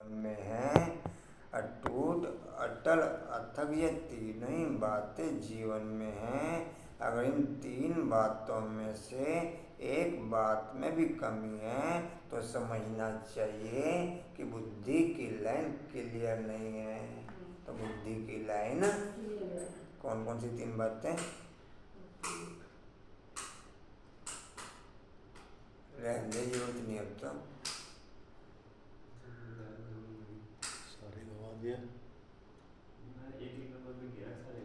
में है अटूट अटल अथक। ये तीनों ही बातें जीवन में हैं। अगर इन तीन बातों में से एक बात में भी कमी है तो समझना चाहिए कि बुद्धि की लाइन क्लियर नहीं है। तो बुद्धि की लाइन कौन कौन सी तीन बातें? रहने की जरूरत नहीं अब तो। सारे गवा दिया। एक एक नंबर में गया सारे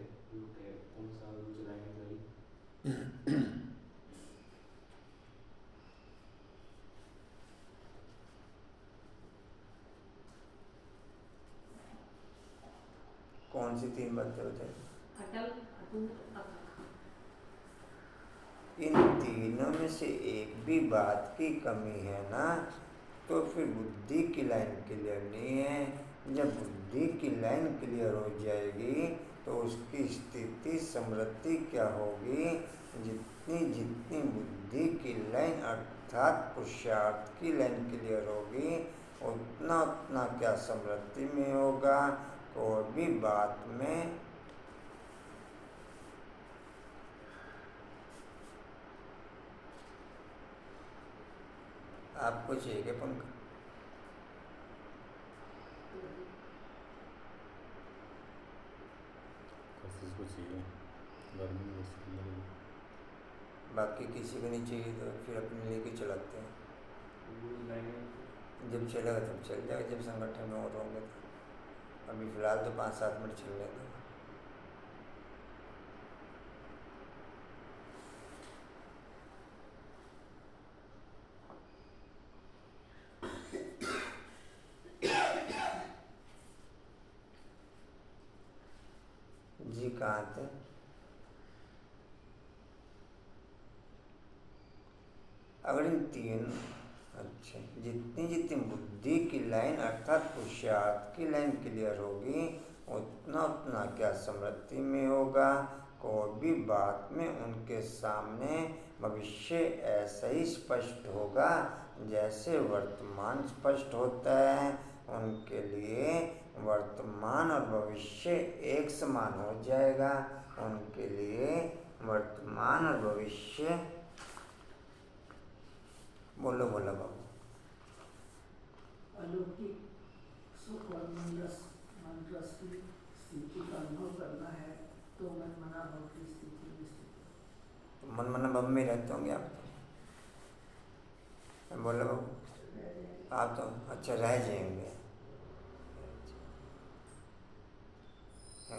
कौन सा चलाएंगे भाई। कौन सी तीन बातें बताइए? अटल अटूट अथक। इन तीनों में से एक भी बात की कमी है ना तो फिर बुद्धि की लाइन क्लियर नहीं है। जब बुद्धि की लाइन क्लियर हो जाएगी तो उसकी स्थिति समृद्धि क्या होगी? जितनी जितनी बुद्धि की लाइन अर्थात पुरुषार्थ की लाइन क्लियर होगी उतना उतना क्या समृद्धि में होगा। कोई भी बात में आपको चाहिए क्या पंखा? कशिश को चाहिए, गर्मी में बस अंदर ही। बाकी किसी को नहीं चाहिए तो फिर अपने लेके चलाते हैं। जब चलेगा तब चल जाएगा, जब संगठन में और होंगे तो। अभी फ़िलहाल तो 5-7 मिनट चलने दो। जी कहाँ थे? अगर इन तीन अच्छा जितनी जितनी बुद्धि की लाइन अर्थात पुरुषार्थ की लाइन क्लियर होगी उतना उतना क्या समृद्धि में होगा। कोई भी बात में उनके सामने भविष्य ऐसा ही स्पष्ट होगा जैसे वर्तमान स्पष्ट होता है। उनके लिए वर्तमान और भविष्य एक समान हो जाएगा। उनके लिए वर्तमान और भविष्य बोलो बोलो बाबू। अलौकिक सुख और मनरस की स्थिति का अनुभव करना है तो मन मना भाव की स्थिति में स्थित। तो मन मना भव में रहते होंगे आप तो। बोलो बाबू आप तो अच्छा रह जाएंगे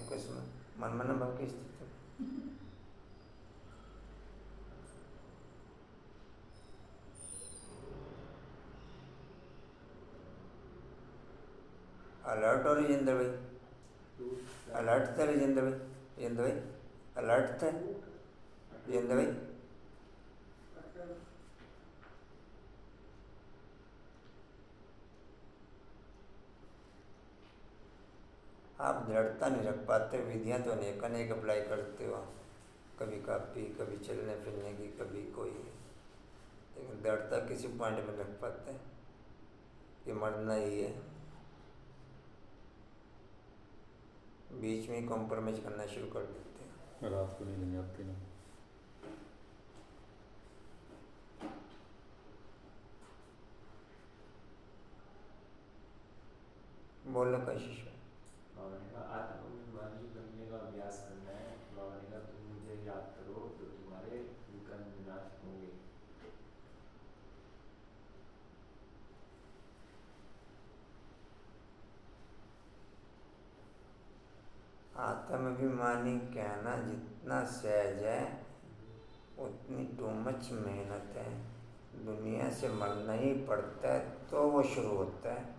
कुछ मन मना भव की स्थिति। अलर्ट हो राजेंद्र भाई, अलर्ट थे राजेंद्र भाई, राजेंद्र भाई अलर्ट थे राजेंद्र भाई। आप दृढ़ता नहीं रख पाते, विधियाँ तो अनेक अनेक अप्लाई करते हो, कभी कापी कभी चलने फिरने की कभी कोई, लेकिन दृढ़ता किसी पॉइंट में रख पाते हैं कि मरना ही है। बीच में कॉम्प्रोमाइज करना शुरू कर देते हैं। रात को नींद नहीं आती ना। बोलो कशिश बाबा ने कहा आत्माभिमानी बनने का अभ्यास करना है। बाबा ने कहा तुम मुझे याद करो तो तुम्हारे विकर्म विनाश होंगे। आत्माभिमानी कहना जितना सहज है उतनी टू मच मेहनत है। दुनिया से मरना ही पड़ता है तो वो शुरू होता है।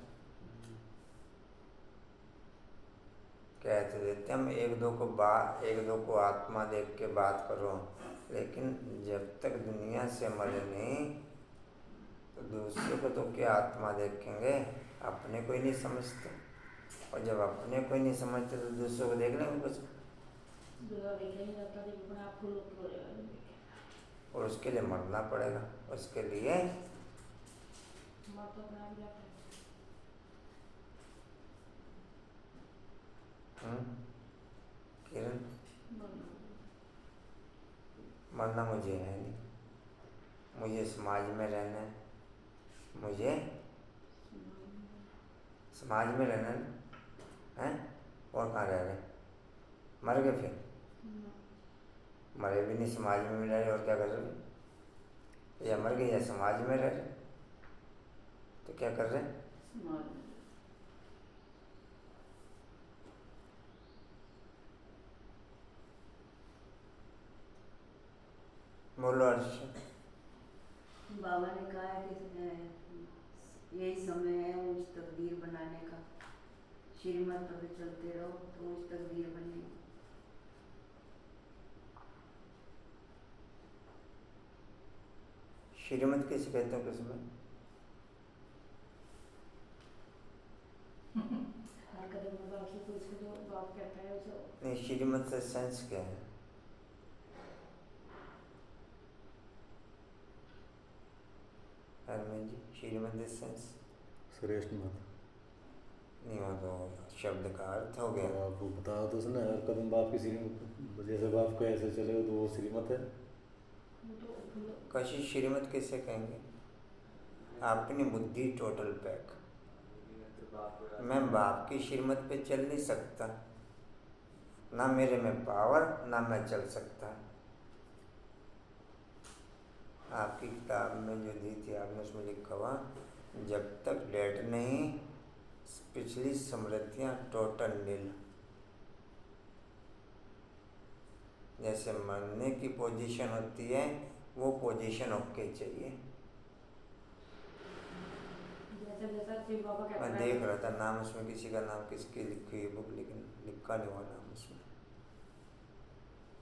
कहते देते हम एक दो को आत्मा देख के बात करो, लेकिन जब तक दुनिया से मरे नहीं तो दूसरे को तो क्या आत्मा देखेंगे। अपने को ही नहीं समझते, और जब अपने को ही नहीं समझते तो दूसरों को देख लेंगे कुछ। और उसके लिए मरना पड़ेगा, उसके लिए बनना मुझे है नहीं, मुझे समाज में रहना है, मुझे समाज में रहना है। और कहाँ रह रहे? मर गए फिर? मरे भी नहीं, समाज में भी रह रहे, और क्या कर रहे? या मर गए या समाज में रह रहे, तो क्या कर रहे? बोलो अर्श। बाबा ने कहा है कि यही समय है उस तकदीर बनाने का, श्रीमत पे चलते रहो तो उस तकदीर बनेगी। श्रीमत कैसे कहते हो किसमें? हर कदम में बाप से पूछ के जो बाप कहता है उसे नहीं, श्रीमत से सेंस क्या है? हरमन जी, श्रीमत से सेंस श्रेष्ठ मत। नहीं हो तो शब्द का अर्थ हो गया। आप बताओ तो उसने हर कदम बाप की जैसे बाप को ऐसे चले तो वो श्रीमत है। कशी श्रीमत कैसे कहेंगे? अपनी बुद्धि टोटल पैक। मैं बाप की श्रीमत पे चल नहीं सकता, ना मेरे में पावर, ना मैं चल सकता। आपकी किताब में जो दी थी आपने उसमें लिखा हुआ, जब तक डेट नहीं पिछली स्मृतियाँ टोटल नील। जैसे मरने की पोजीशन होती है वो पोजीशन ओके चाहिए। जैसा जैसा शिव बाबा कहता मैं है देख रहा था नाम उसमें किसी का नाम किसकी लिखी हुई बुक, लेकिन लिखा नहीं हुआ नाम उसमें।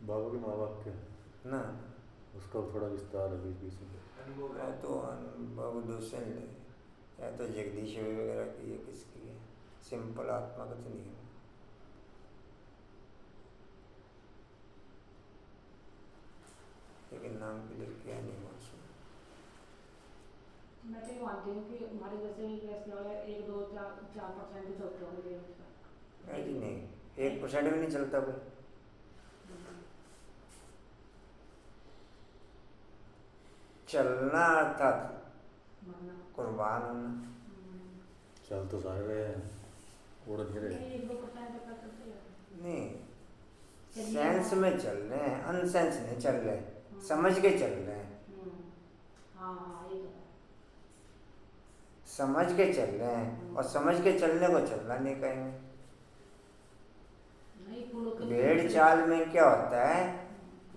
बाबा के माँ बाप के ना उसका थोड़ा विस्तार है बीच बीच में। या तो अनुभव दूसरे ने, या तो जगदीश वगैरह की है, किसकी है, सिंपल आत्मगत नहीं है। लेकिन नाम क्लियर किया नहीं हुआ उसमें। मैं तो ये मानती हूँ कि हमारे जैसे वैसे वाले 1, 2, 4% ही चलते होंगे। नहीं नहीं, 1% भी नहीं चलता कोई। चलना अर्थात मरना कुर्बान होना। चल तो सारे रहे हैं, उड़ नहीं रहे। नहीं 1-2% तक करते हैं। नहीं, चलिए सेंस में चल रहे हैं, अनसेंस नहीं चल रहे, समझ के चल रहे हैं। हाँ हाँ ये तो है। समझ के चल रहे हैं, और समझ के चलने को चलना नहीं कहेंगे। नहीं फूलों के भेड़ चाल में क्या होता है,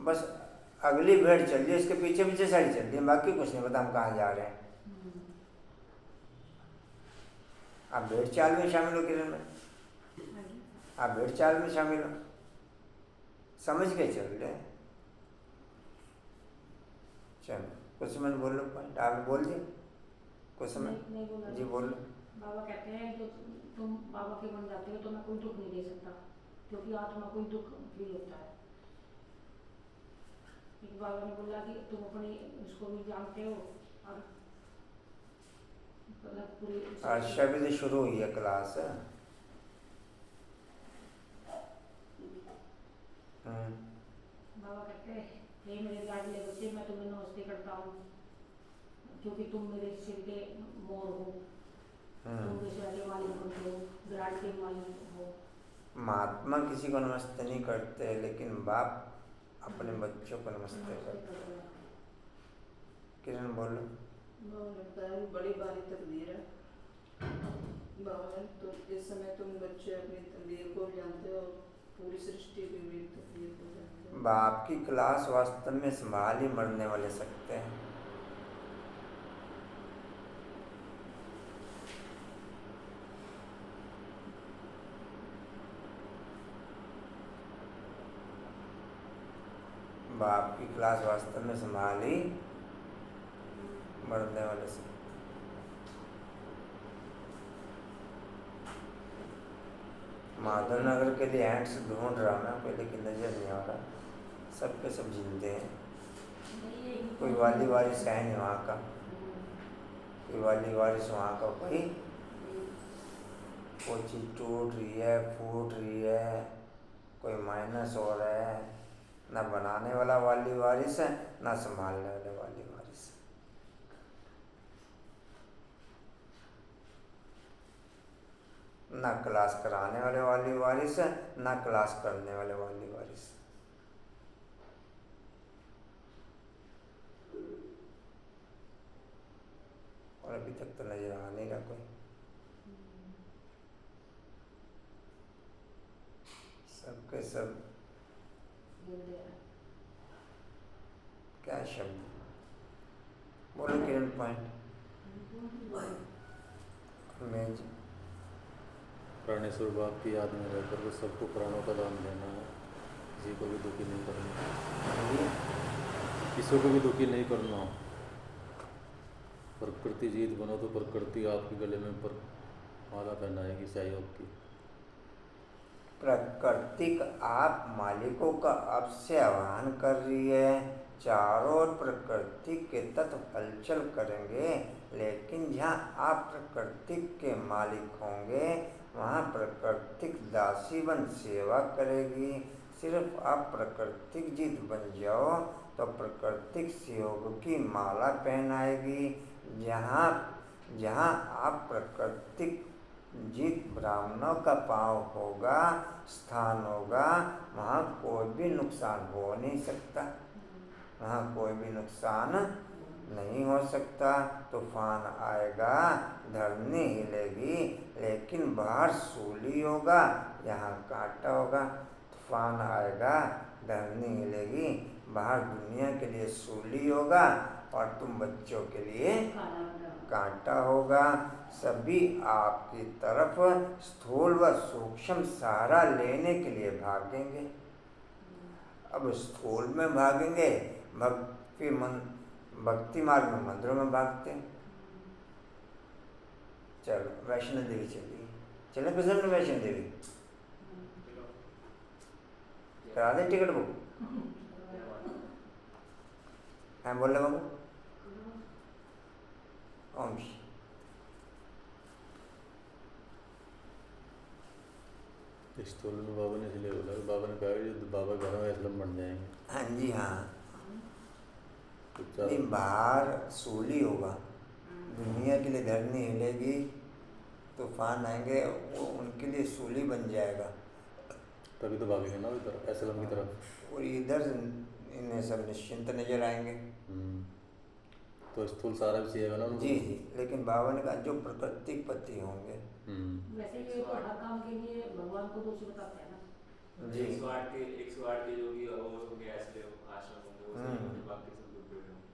बस अगली भेड़ चल रही है, उसके पीछे पीछे सारी चल रही है, बाकी कुछ नहीं पता हम कहाँ जा रहे हैं। आप भेड़ चाल में शामिल हो किरण में, आप भेड़ चाल में शामिल हो, समझ के चल रहे हैं। चलो कुछ समय बोलो पॉइंट, आप बोल दिए कुछ समय नहीं बोला जी बोलो। बाबा कहते हैं जो तुम बाबा के बन जाते हो तो मैं कोई दुख नहीं दे सकता, क्योंकि आत्मा कोई दुख फील होता है। एक बाबा ने बोला कि तुम अपनी उसको भी जानते हो, और पूरी आज अभी से शुरू हुई है क्लास। बाबा कहते हैं हे मेरे लाडले बच्चे, मैं तुम्हें नमस्ते करता हूँ, क्योंकि तुम मेरे सिर के मोर हो, तुम विश्व के मालिक हो, विराट के मालिक हो। महात्मा किसी को नमस्ते नहीं करते, लेकिन बाप अपने बच्चों को नमस्ते करते हैं। किरण बोलो। लगता है बड़ी भारी तकदीर है बाबा, तो इस समय तुम बच्चे अपनी तकदीर को भी जानते हो, पूरी सृष्टि की भी तकदीर को जानते हो। बाप की क्लास वास्तव में संभाल ही मरने वाले सकते हैं। बाप की क्लास वास्तव में संभाल ही मरने वाले सकते हैं। माधव नगर के लिए हैंड्स ढूंढ रहा मैं कोई, लेकिन नजर नहीं आ रहा। सबके सब जिंदे हैं, कोई वाली वारिस है नहीं वहाँ का, कोई वाली वारिस वहाँ का कोई चीज़ टूट रही है, फूट रही है, कोई माइनस हो रहा है, न बनाने वाला वाली वारिस है, न संभालने वाले वाली वारिस है। न क्लास कराने वाले वाली वारिस है, न क्लास करने वाले वाली वारिस है। और अभी तक तो नजर आ नहीं रहा कोई। सबके सब क्या शब्द बोलो किरण पॉइंट में प्राणेश्वर बाप की याद में रहकर के सबको प्राणों का दान देना है, किसी को भी दुखी नहीं करना, किसी को भी दुखी नहीं करना। प्रकृति जीत बनो तो प्रकृति आपके गले में पर माला पहनाएगी सहयोग की। प्राकृतिक आप मालिकों का अब से आह्वान कर रही है। चारों ओर प्रकृति के तत्व हलचल करेंगे, लेकिन जहाँ आप प्रकृति के मालिक होंगे वहाँ प्राकृतिक दासी बन सेवा करेगी। सिर्फ आप प्राकृतिक जीत बन जाओ तो प्राकृतिक सहयोग की माला पहनाएगी। जहाँ जहाँ आप प्राकृतिक जीत ब्राह्मणों का पाँव होगा, स्थान होगा, वहाँ कोई भी नुकसान हो नहीं सकता, वहाँ कोई भी नुकसान नहीं हो सकता। तूफान आएगा, धरनी हिलेगी, लेकिन बाहर सूली होगा, यहाँ कांटा होगा। तूफान आएगा, धरनी हिलेगी, बाहर दुनिया के लिए सूली होगा और तुम बच्चों के लिए कांटा होगा। सभी आपकी तरफ स्थूल व सूक्ष्म सहारा लेने के लिए भागेंगे। अब स्थूल में भागेंगे, भक्ति मार्ग में मंदिरों में भागते हैं। चलो वैष्णो देवी चलिए, चले कुछ वैष्णो देवी करा दे टिकट बुक। हैं बोले बाबू ओम स्थूल में बाबा ने इसलिए बोला, बाबा ने कहा कि बाबा घर में असलम बन जाएंगे। हाँ जी हाँ, तो नहीं बाहर सूली होगा, दुनिया के लिए धरनी हिलेगी, तूफान आएंगे, वो उनके लिए सूली बन जाएगा। तभी तो भागेंगे ना उधर असलम की तरफ, और इधर इन्हें सब निश्चिंत नजर आएंगे। तो स्थूल सारा भी चाहिएगा ना उनको। जी जी, लेकिन बाबा ने कहा जो प्राकृतिक पति होंगे। वैसे ये तो हर काम के लिए भगवान को दोष बताते हैं ना जी 108 के जो भी वो होंगे ऐसे आश्रम होंगे, वो सही होंगे, बाकी सब लोग बेड़े होंगे।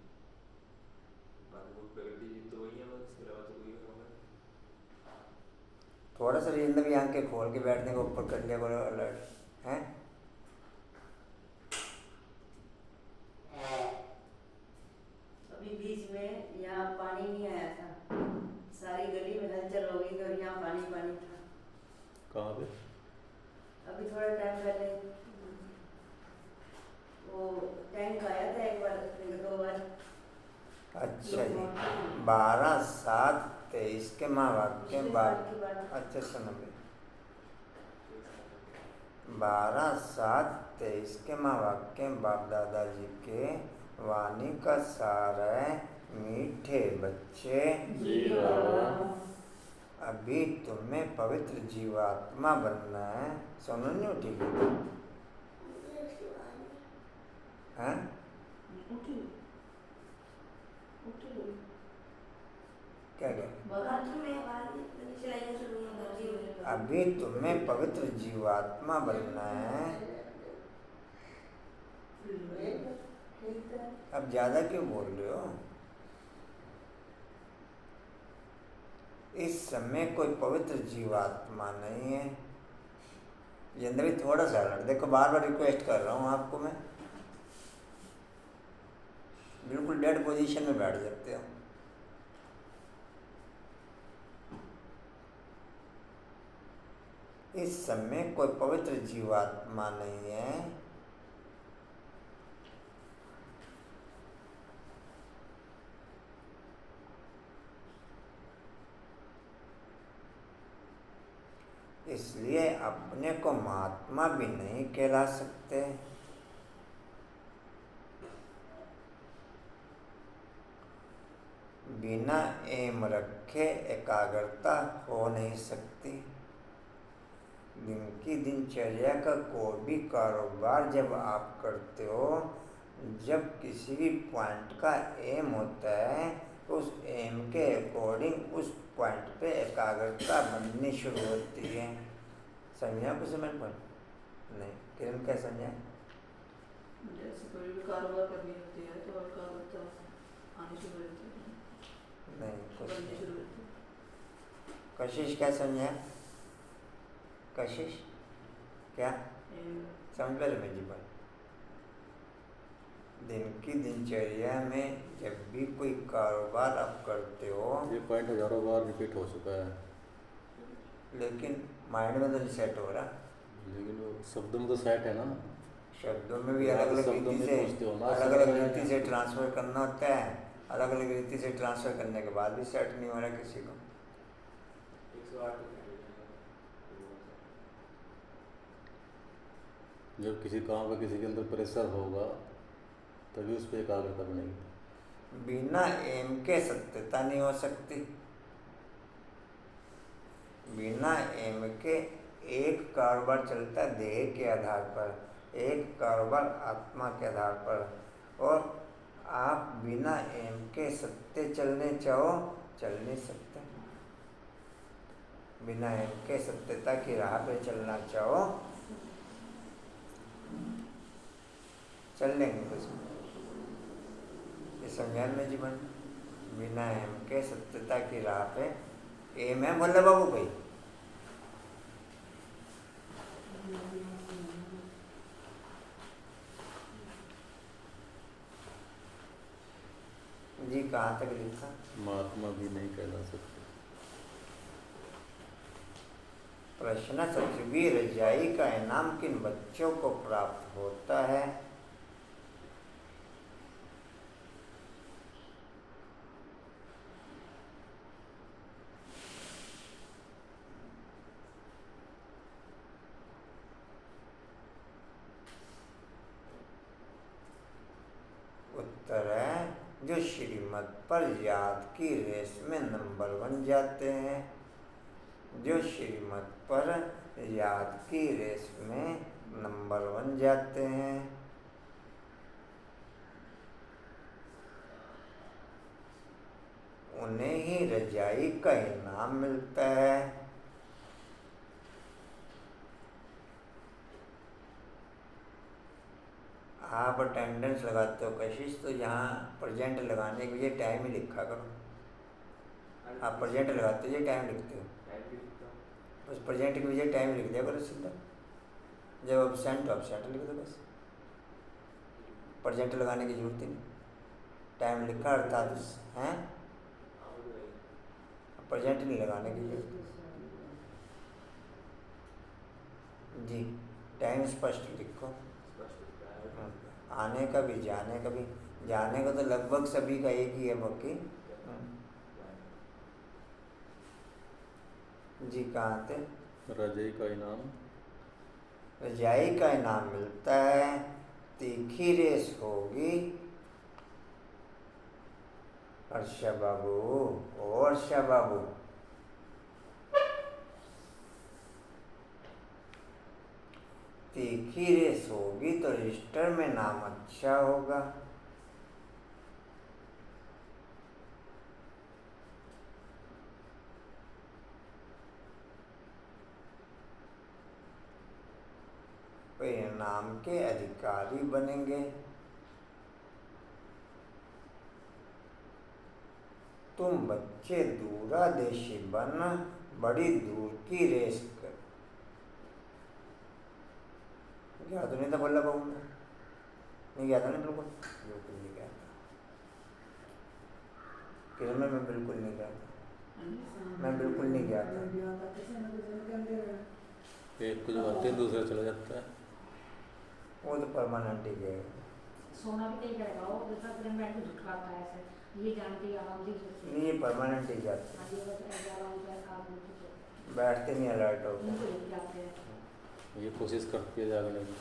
बाकी वो प्रकृति जी तो वही है, बस इसके अलावा तो कोई होगा। थोड़ा सा रिंद भी आंखें खोल के बैठने को ऊपर कर लिया करो, अलर्ट हैं। अभी बीच में यहाँ पानी नहीं आया था, सारी गली में हलचल हो गई और यहाँ पानी पानी था। कहाँ पे? अभी थोड़ा टाइम पहले वो टैंक आया था, एक बार 2 बार। अच्छा जी, 12/7/23 के माँ बाप के बाद। अच्छा सुनो भाई, 12/7/23 के माँ बाप के बाप दादाजी के वाणी का सार है मीठे बच्चे। अभी तुम्हें पवित्र जीवात्मा बनना है। सुनो नहीं उठी हैं? क्या अभी तुम्हें पवित्र जीवात्मा बनना है। अब ज्यादा क्यों बोल रहे हो? इस समय कोई पवित्र जीवात्मा नहीं है। जिंदगी थोड़ा सा देखो, बार बार रिक्वेस्ट कर रहा हूँ आपको मैं, बिल्कुल डेड पोजीशन में बैठ जाते हो। इस समय कोई पवित्र जीवात्मा नहीं है। इसलिए अपने को महात्मा भी नहीं कहला सकते। बिना एम रखे एकाग्रता हो नहीं सकती। दिन की दिनचर्या का कोई भी कारोबार जब आप करते हो, जब किसी भी पॉइंट का एम होता है तो उस एम के अकॉर्डिंग उस पॉइंट पे एकाग्रता बननी शुरू होती है। समझा कुछ समझ पर? नहीं, किरण क्या समझा? जैसे कोई भी कारोबार करनी होती है तो एकाग्रता आनी शुरू होती है, नहीं कुछ बननी नहीं। शुरू होती है। कशिश क्या समझा? कशिश क्या समझ पा रहे जी? पर दिन की दिनचर्या में जब भी कोई कारोबार आप करते हो, ये पॉइंट हजारों बार रिपीट हो चुका है, लेकिन माइंड में तो नहीं सेट हो रहा। लेकिन वो शब्दों में तो सेट है ना। शब्दों में भी यार, अलग अलग शब्दों रीति में से पूछते हो ना, अलग समझ अलग में रीति आया। से ट्रांसफर करना होता है। अलग अलग रीति से ट्रांसफर करने के बाद भी सेट नहीं हो रहा किसी को। 108 जब किसी काम का किसी के अंदर प्रेशर होगा तभी उस पर एकाग्रता बनेगी। बिना एम के सत्यता नहीं हो सकती। बिना एम के एक कारोबार चलता है देह के आधार पर, एक कारोबार आत्मा के आधार पर, और आप बिना एम के सत्य चलने चाहो चल नहीं सकते। बिना एम के सत्यता की राह पे चलना चाहो चल लेंगे कुछ। ये समझा में जीवन? बिना एम के सत्यता की राह पे एम है बोले बाबू भाई। जी कहाँ तक लिखा? महात्मा भी नहीं कहला सकते। प्रश्न सचवी रजाई का इनाम किन बच्चों को प्राप्त होता है? उत्तर है जो श्रीमत पर याद की रेस में नंबर 1 जाते हैं। जो श्रीमत पर याद की रेस में नंबर 1 जाते हैं, उन्हें ही रजाई का इनाम मिलता है। आप अटेंडेंस लगाते हो कशिश, तो यहाँ प्रेजेंट लगाने के लिए टाइम ही लिखा करो। आप प्रेजेंट लगाते हो, ये टाइम लिखते हो, टाइम भी लिखता हूँ। बस प्रेजेंट की वजह टाइम लिख दिया करो सीधा। जब एब्सेंट तो एब्सेंट लिख दो बस, प्रेजेंट लगाने की जरूरत ही नहीं। टाइम लिखा अर्थात हैं, प्रेजेंट नहीं लगाने की जरूरत जी। टाइम स्पष्ट लिखो। आने का भी जाने का भी। जाने का तो लगभग सभी का एक ही है बाकी। जी कहाँ थे? रजाई का इनाम। रजाई का इनाम मिलता है, तीखी रेस होगी। अर्षा बाबू, ओ अर्षा बाबू, तीखी रेस होगी तो रजिस्टर में नाम अच्छा होगा। परिणाम के अधिकारी बनेंगे। तुम बच्चे दूरादेशी बन बड़ी दूर की रेस कर। गया तो नहीं था बल्ला बाबू में? नहीं गया था ना? बिल्कुल नहीं गया था। किरण में मैं बिल्कुल नहीं गया था। मैं बिल्कुल नहीं गया था। एक कुछ आते हैं दूसरा चला जाता है। वो तो परमानेंट ही गए। सोना भी नहीं करेगा वो, दूसरा फिल्म बैठ के झुटकाता है ऐसे, ये जानती है आराम से सोचती है। नहीं, ये परमानेंट ही जाते हैं, हाँ, ये बस ऐसे आराम से काम करते हैं। बैठते नहीं, अलर्ट होते इनको हैं। लेके जाते हैं, ये कोशिश करती है जागने की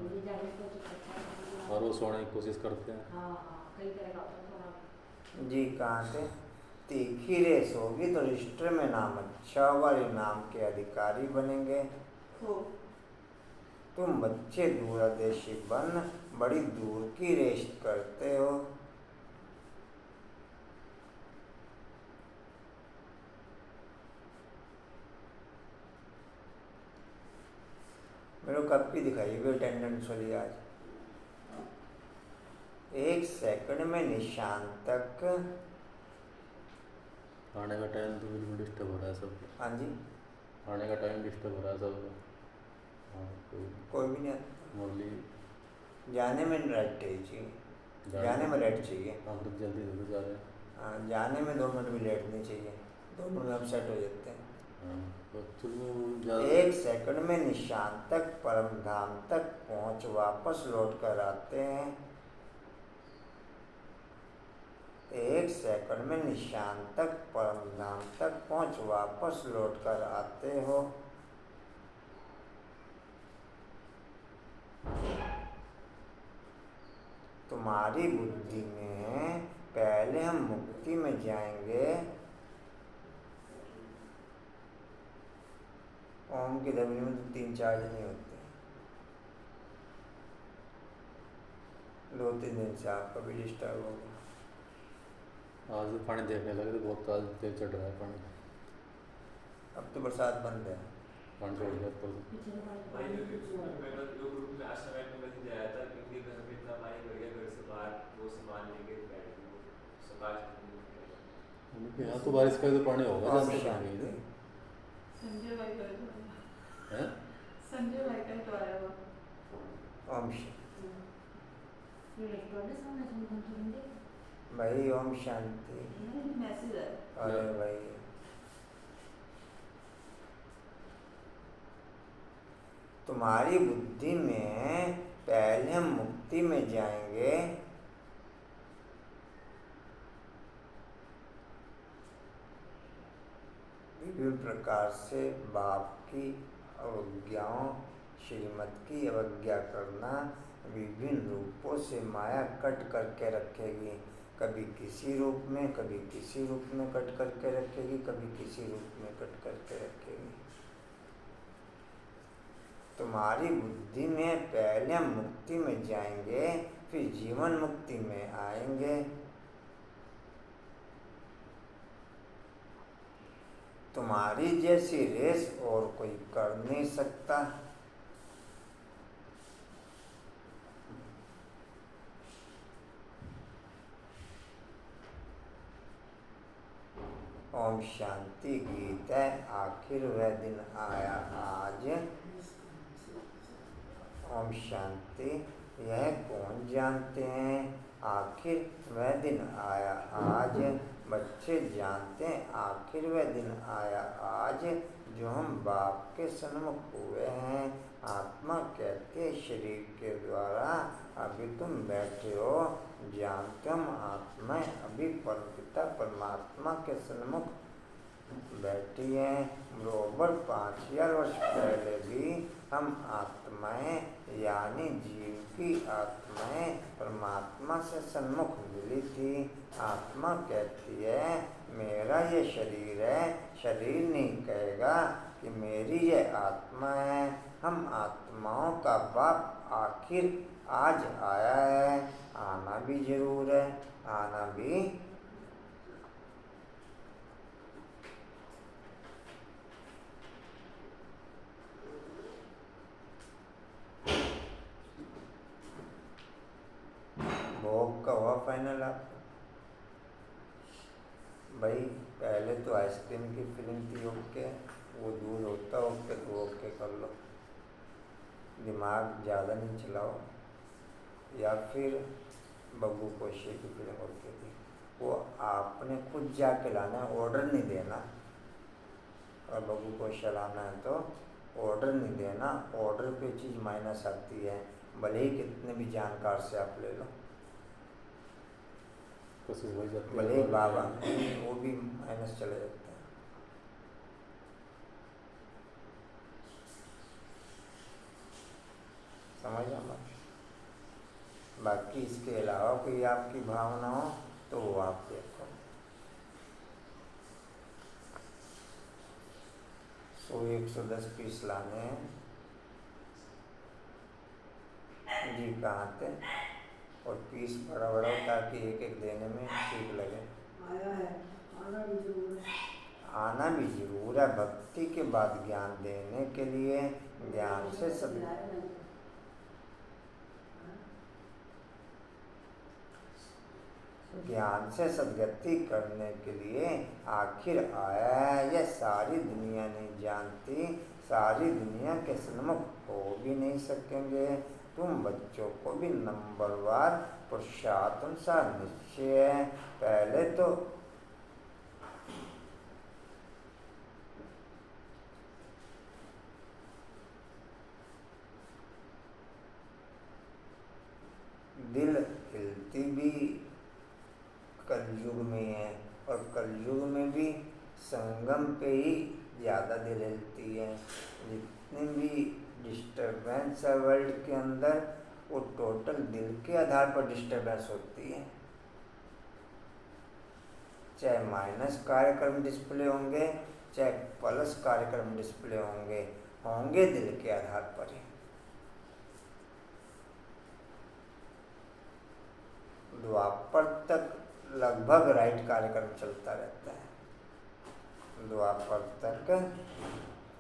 ये जाने को तो अच्छा है। और वो सोने की कोशिश करते हैं। हाँ हाँ, कई तरह का होता है सोना। जी कहाँ थे? तीखी रेस होगी तो रजिस्टर में नाम अच्छा होगा, इनाम के अधिकारी बनेंगे। हो तुम बच्चे दूरदेशी बन बड़ी दूर की रेस करते हो। मेरे को कॉपी दिखाइए अटेंडेंस वाली आज। 1 सेकंड में निशान तक। आने का टाइम तो बिल्कुल डिस्टर्ब हो रहा है सब। हाँ जी, आने का टाइम डिस्टर्ब हो रहा है सब। हाँ कोई भी नहीं आता। मुरली जाने में लेट चाहिए, जाने में लेट चाहिए। हम तो जल्दी जल्दी जा रहे हैं। हाँ, जाने में 2 मिनट भी लेट नहीं चाहिए, 2 मिनट में अपसेट हो जाते हैं। हाँ तो एक्चुअल में वो ज़्यादा 1 सेकंड में निशान तक परम धाम तक पहुँच वापस लौट कर आते हैं। 1 सेकंड में निशान तक परम धाम तक पहुँच वापस लौट कर आते हो। तुम्हारी बुद्धि में पहले हम मुक्ति में जाएंगे। ओम की दबनी में तो 3-4 जने होते हैं। 2-3 दिन से आपका भी डिस्टर्ब हो गया। आज तो पानी देखने लगे तो बहुत आज तेज चढ़ रहा है पानी। अब तो बरसात बंद है। पानी छोड़ दिया ऊपर से। पिछले बार भाई पानी कुछ हुआ मैं जो ग्रुप में आज समय में मैंने जाया था क्योंकि घर में इतना पानी भर गया, घर से बाहर वो सामान लेके बैठ गए सकाश। उनके यहाँ तो बारिश का तो पानी होगा ओम जैसे शांति। पानी संजय भाई का तो है। संजय भाई का तो आया हुआ। ओम शांति। इलेक्ट्रॉनिक सामने सुन सुन भाई ओम शांति। मैसेज आया। अरे भाई तुम्हारी बुद्धि में पहले हम मुक्ति में जाएंगे। विभिन्न प्रकार से बाप की अवज्ञाओं, श्रीमत की अवज्ञा करना विभिन्न रूपों से माया कट करके रखेगी। कभी किसी रूप में, कभी किसी रूप में कट करके रखेगी, कभी किसी रूप में कट करके रखेगी। तुम्हारी बुद्धि में पहले हम मुक्ति में जाएंगे, फिर जीवन मुक्ति में आएंगे। तुम्हारी जैसी रेस और कोई कर नहीं सकता। ओम शांति गीत है। आखिर वह दिन आया आज। ओम शांति। यह कौन जानते हैं? आखिर वह दिन आया आज। बच्चे जानते हैं आखिर वह दिन आया आज जो हम बाप के सन्मुख हुए हैं। आत्मा कहते हैं शरीर के द्वारा अभी तुम बैठे हो, जानते हम आत्माएं अभी परमपिता परमात्मा के सन्मुख बैठी हैं। बरोबर 5000 वर्ष पहले भी हम आत्माएं यानी जीव की आत्माएं परमात्मा से सन्मुख मिली थी। आत्मा कहती है मेरा ये शरीर है, शरीर नहीं कहेगा कि मेरी ये आत्मा है। हम आत्माओं का बाप आखिर आज आया है, आना भी जरूर है, आना भी भोग का हुआ फाइनल। आप भाई पहले तो आइसक्रीम की फिल्म थी ओके, वो दूध होता ओके तो ओके कर लो, दिमाग ज़्यादा नहीं चलाओ। या फिर बब्बू कोशी की फिल्म ओके थी, वो आपने खुद जाके लाना है, ऑर्डर नहीं देना। और बब्बू कोशी लाना है तो ऑर्डर नहीं देना, ऑर्डर पे चीज़ माइनस आती है, भले ही कितने भी जानकार से आप ले लो, कोशिश हो जाती है। भले ही बाबा वो भी माइनस चले जाते हैं। समझ आना। बाकी इसके अलावा कोई आपकी भावना हो तो वो आप देखो। तो 110 पीस लाने हैं जी कहाँ थे, और पीस बड़ा बड़ा हो ताकि एक एक देने में ठीक लगे। आया है, आना भी जरूर है। आना भी जरूर है, भक्ति के बाद ज्ञान देने के लिए, ज्ञान से सब ज्ञान से सदगति करने के लिए आखिर आया है। यह सारी दुनिया नहीं जानती, सारी दुनिया के सन्मुख हो भी नहीं सकेंगे। तुम बच्चों को भी नंबरवार पुरुषार्थ अनुसार निश्चय है। पहले तो दिल हिलती भी कलयुग में है, और कलयुग में भी संगम पे ही ज़्यादा दिल हिलती है। जितनी भी डिस्टर्बेंस है वर्ल्ड के अंदर, वो टोटल दिल के आधार पर डिस्टर्बेंस होती है। चाहे माइनस कार्यक्रम डिस्प्ले होंगे, चाहे प्लस कार्यक्रम डिस्प्ले होंगे दिल के आधार पर ही। द्वापर तक लगभग राइट कार्यक्रम चलता रहता है। द्वापर तक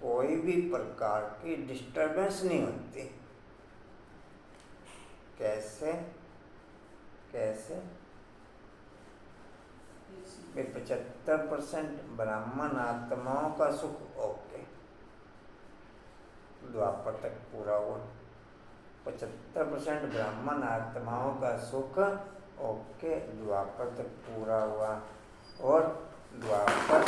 कोई भी प्रकार की डिस्टर्बेंस नहीं होती। कैसे कैसे 75% ब्राह्मण आत्माओं का सुख ओके, द्वापर तक पूरा हुआ। 75% ब्राह्मण आत्माओं का सुख ओके, द्वापर तक पूरा हुआ। और द्वापर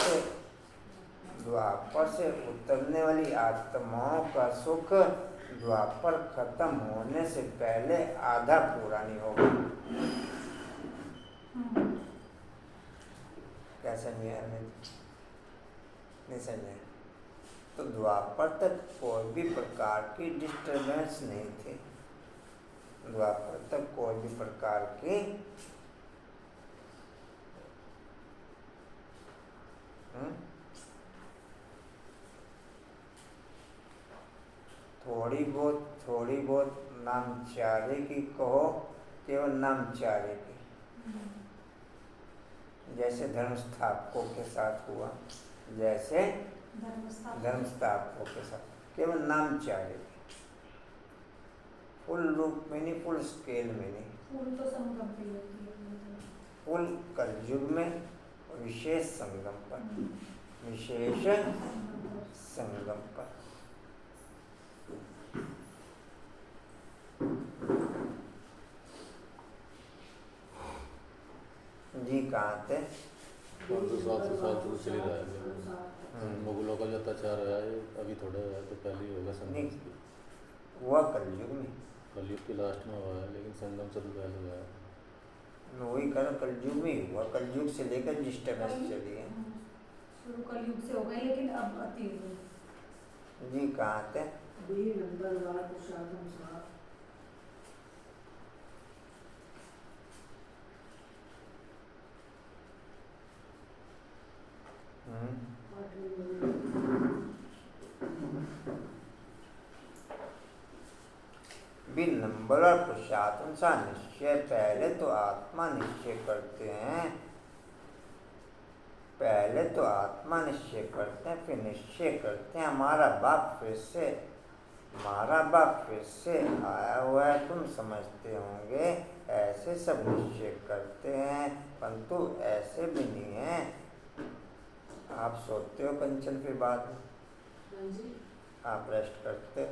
से उतरने वाली आत्माओं का सुख द्वापर खत्म होने से पहले आधा पूरा नहीं होगा। क्या समझे? नहीं समझे? तो द्वापर तक कोई भी प्रकार की डिस्टर्बेंस नहीं थी। द्वापर तक कोई भी प्रकार की थोड़ी बहुत नामचारे की कहो, केवल नामचारे की, जैसे धर्मस्थापकों के साथ हुआ, जैसे धर्मस्थापकों के साथ केवल नामचारे की, फुल रूप में नहीं, फुल स्केल में नहीं। फूल तो संगम पे होती है। फुल कलयुग में विशेष संगम पर, विशेष संगम पर। जी कहाँ थे? 500-700 साल तो चल ही रहा है। मुगलों का जो अत्याचार है अभी थोड़ा है, तो पहले ही होगा संगम। हुआ कलयुग में, कलयुग के लास्ट में हुआ है, लेकिन संगम से तो पहले हुआ है। वही कर कलयुग में हुआ। कलयुग से लेकर डिस्टर्बेंस चली है। शुरू कलयुग से हो गए, लेकिन अब अति हो गए। जी कहाँ थे? भी नंबरवार पुरुषार्थ अनुसार भी नंबर और पुरुषार्थ अनुसार निश्चय। पहले तो आत्मा निश्चय करते हैं, पहले तो आत्मा निश्चय करते हैं, फिर निश्चय करते हैं हमारा बाप फिर से आया हुआ है। तुम समझते होंगे ऐसे सब निश्चय करते हैं, परंतु ऐसे भी नहीं है। आप सोते हो कंचन, फिर बाद में आप रेस्ट करते हो,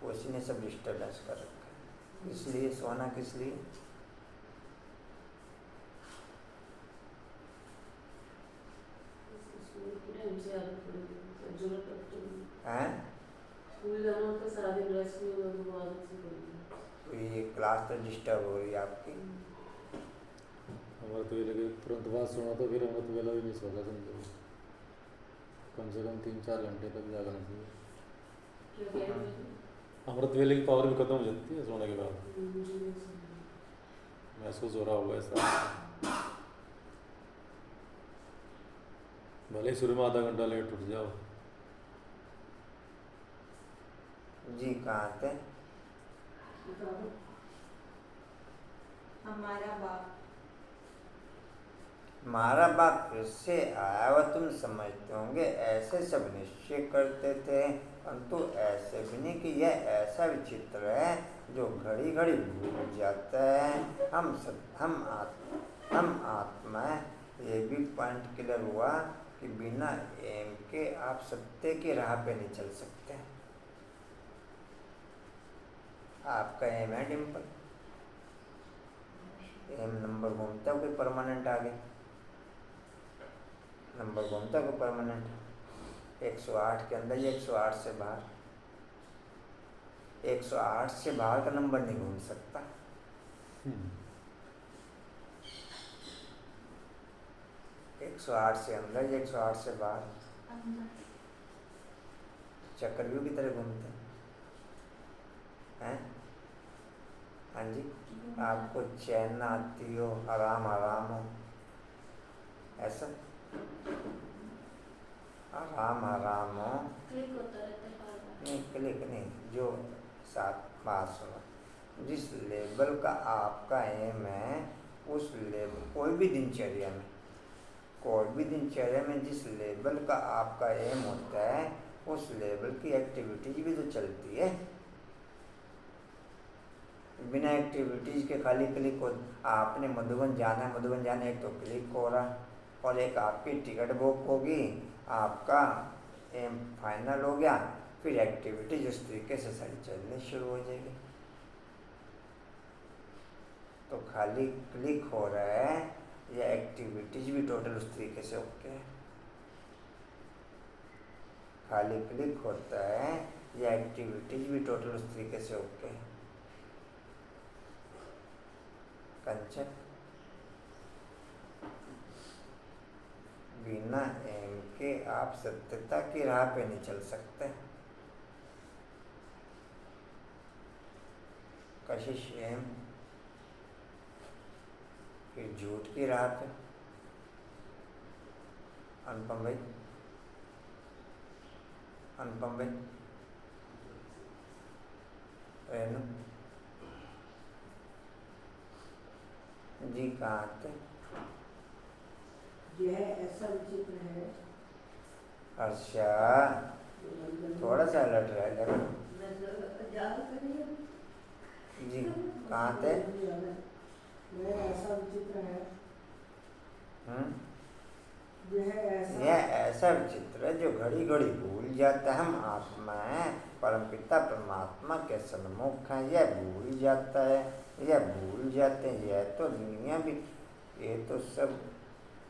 उसी ने सब डिस्टर्बेंस कर रखा है। इसलिए सोना किस लिए? हैं? तो ये क्लास तो डिस्टर्ब हो रही है आपकी। अमृत वेले के तुरंत बाद सोना तो फिर अमृत वेला भी मिस होगा। समझो कम से कम 3-4 घंटे तक जागना चाहिए। अमृत वेले की पावर भी खत्म हो जाती है सोने के बाद। महसूस हो रहा होगा ऐसा। भले ही शुरू में आधा घंटा लेट उठ जाओ, जी कहाँ थे? बता दो। हमारा बाप हमारा बाप फिर से आया हुआ तुम समझते होंगे, ऐसे सब निश्चय करते थे, परंतु ऐसे भी नहीं कि यह ऐसा विचित्र है जो घड़ी घड़ी भूल जाता है। हम आत्मा है। ये भी पॉइंट क्लियर हुआ कि बिना एम के आप सत्य की राह पे नहीं चल सकते। आपका एम है डिम्पल, एम नंबर घूमता है कोई परमानेंट आगे, नंबर घूमता है कोई परमानेंट 108 के अंदर या 108 से बाहर। 108 से बाहर का नंबर नहीं घूम सकता। 108 से अंदर या 108 से बाहर चक्रव्यूह की तरह घूमते हैं। हाँ जी, आपको चैन आती हो, आराम हो, ऐसा आराम हो, क्लिक होता रहता है बार बार। नहीं क्लिक नहीं, जो साथ बात सुनो, जिस लेवल का आपका एम है उस लेवल कोई भी दिनचर्या में जिस लेवल का आपका एम होता है उस लेवल की एक्टिविटीज भी तो चलती है। बिना एक्टिविटीज के खाली क्लिक हो, आपने मधुबन जाना है, मधुबन जाने एक तो क्लिक हो रहा और एक आपकी टिकट बुक होगी, आपका एम फाइनल हो गया, फिर एक्टिविटीज उस तरीके से सारी चलनी शुरू हो जाएगी। तो खाली क्लिक हो रहा है या एक्टिविटीज भी टोटल उस तरीके से ओके है। खाली क्लिक होता है या एक्टिविटीज भी टोटल उस तरीके से ओके है। कंचन, बिना एम के आप सत्यता की राह पे नहीं चल सकते। कशिश एम, फिर झूठ की राह पे। अनुपम भाई रेनू जी कहाँ थे? यह ऐसा विचित्र है। अच्छा, थोड़ा सा अलर्ट रह लगा जी। कहाँ थे? यह ऐसा विचित्र है। यह ऐसा विचित्र है जो घड़ी घड़ी भूल जाता है। हम आत्मा है, परमपिता परमात्मा के सन्मुख है, यह भूल जाता है, यह भूल जाते हैं। यह तो दुनिया भी, ये तो सब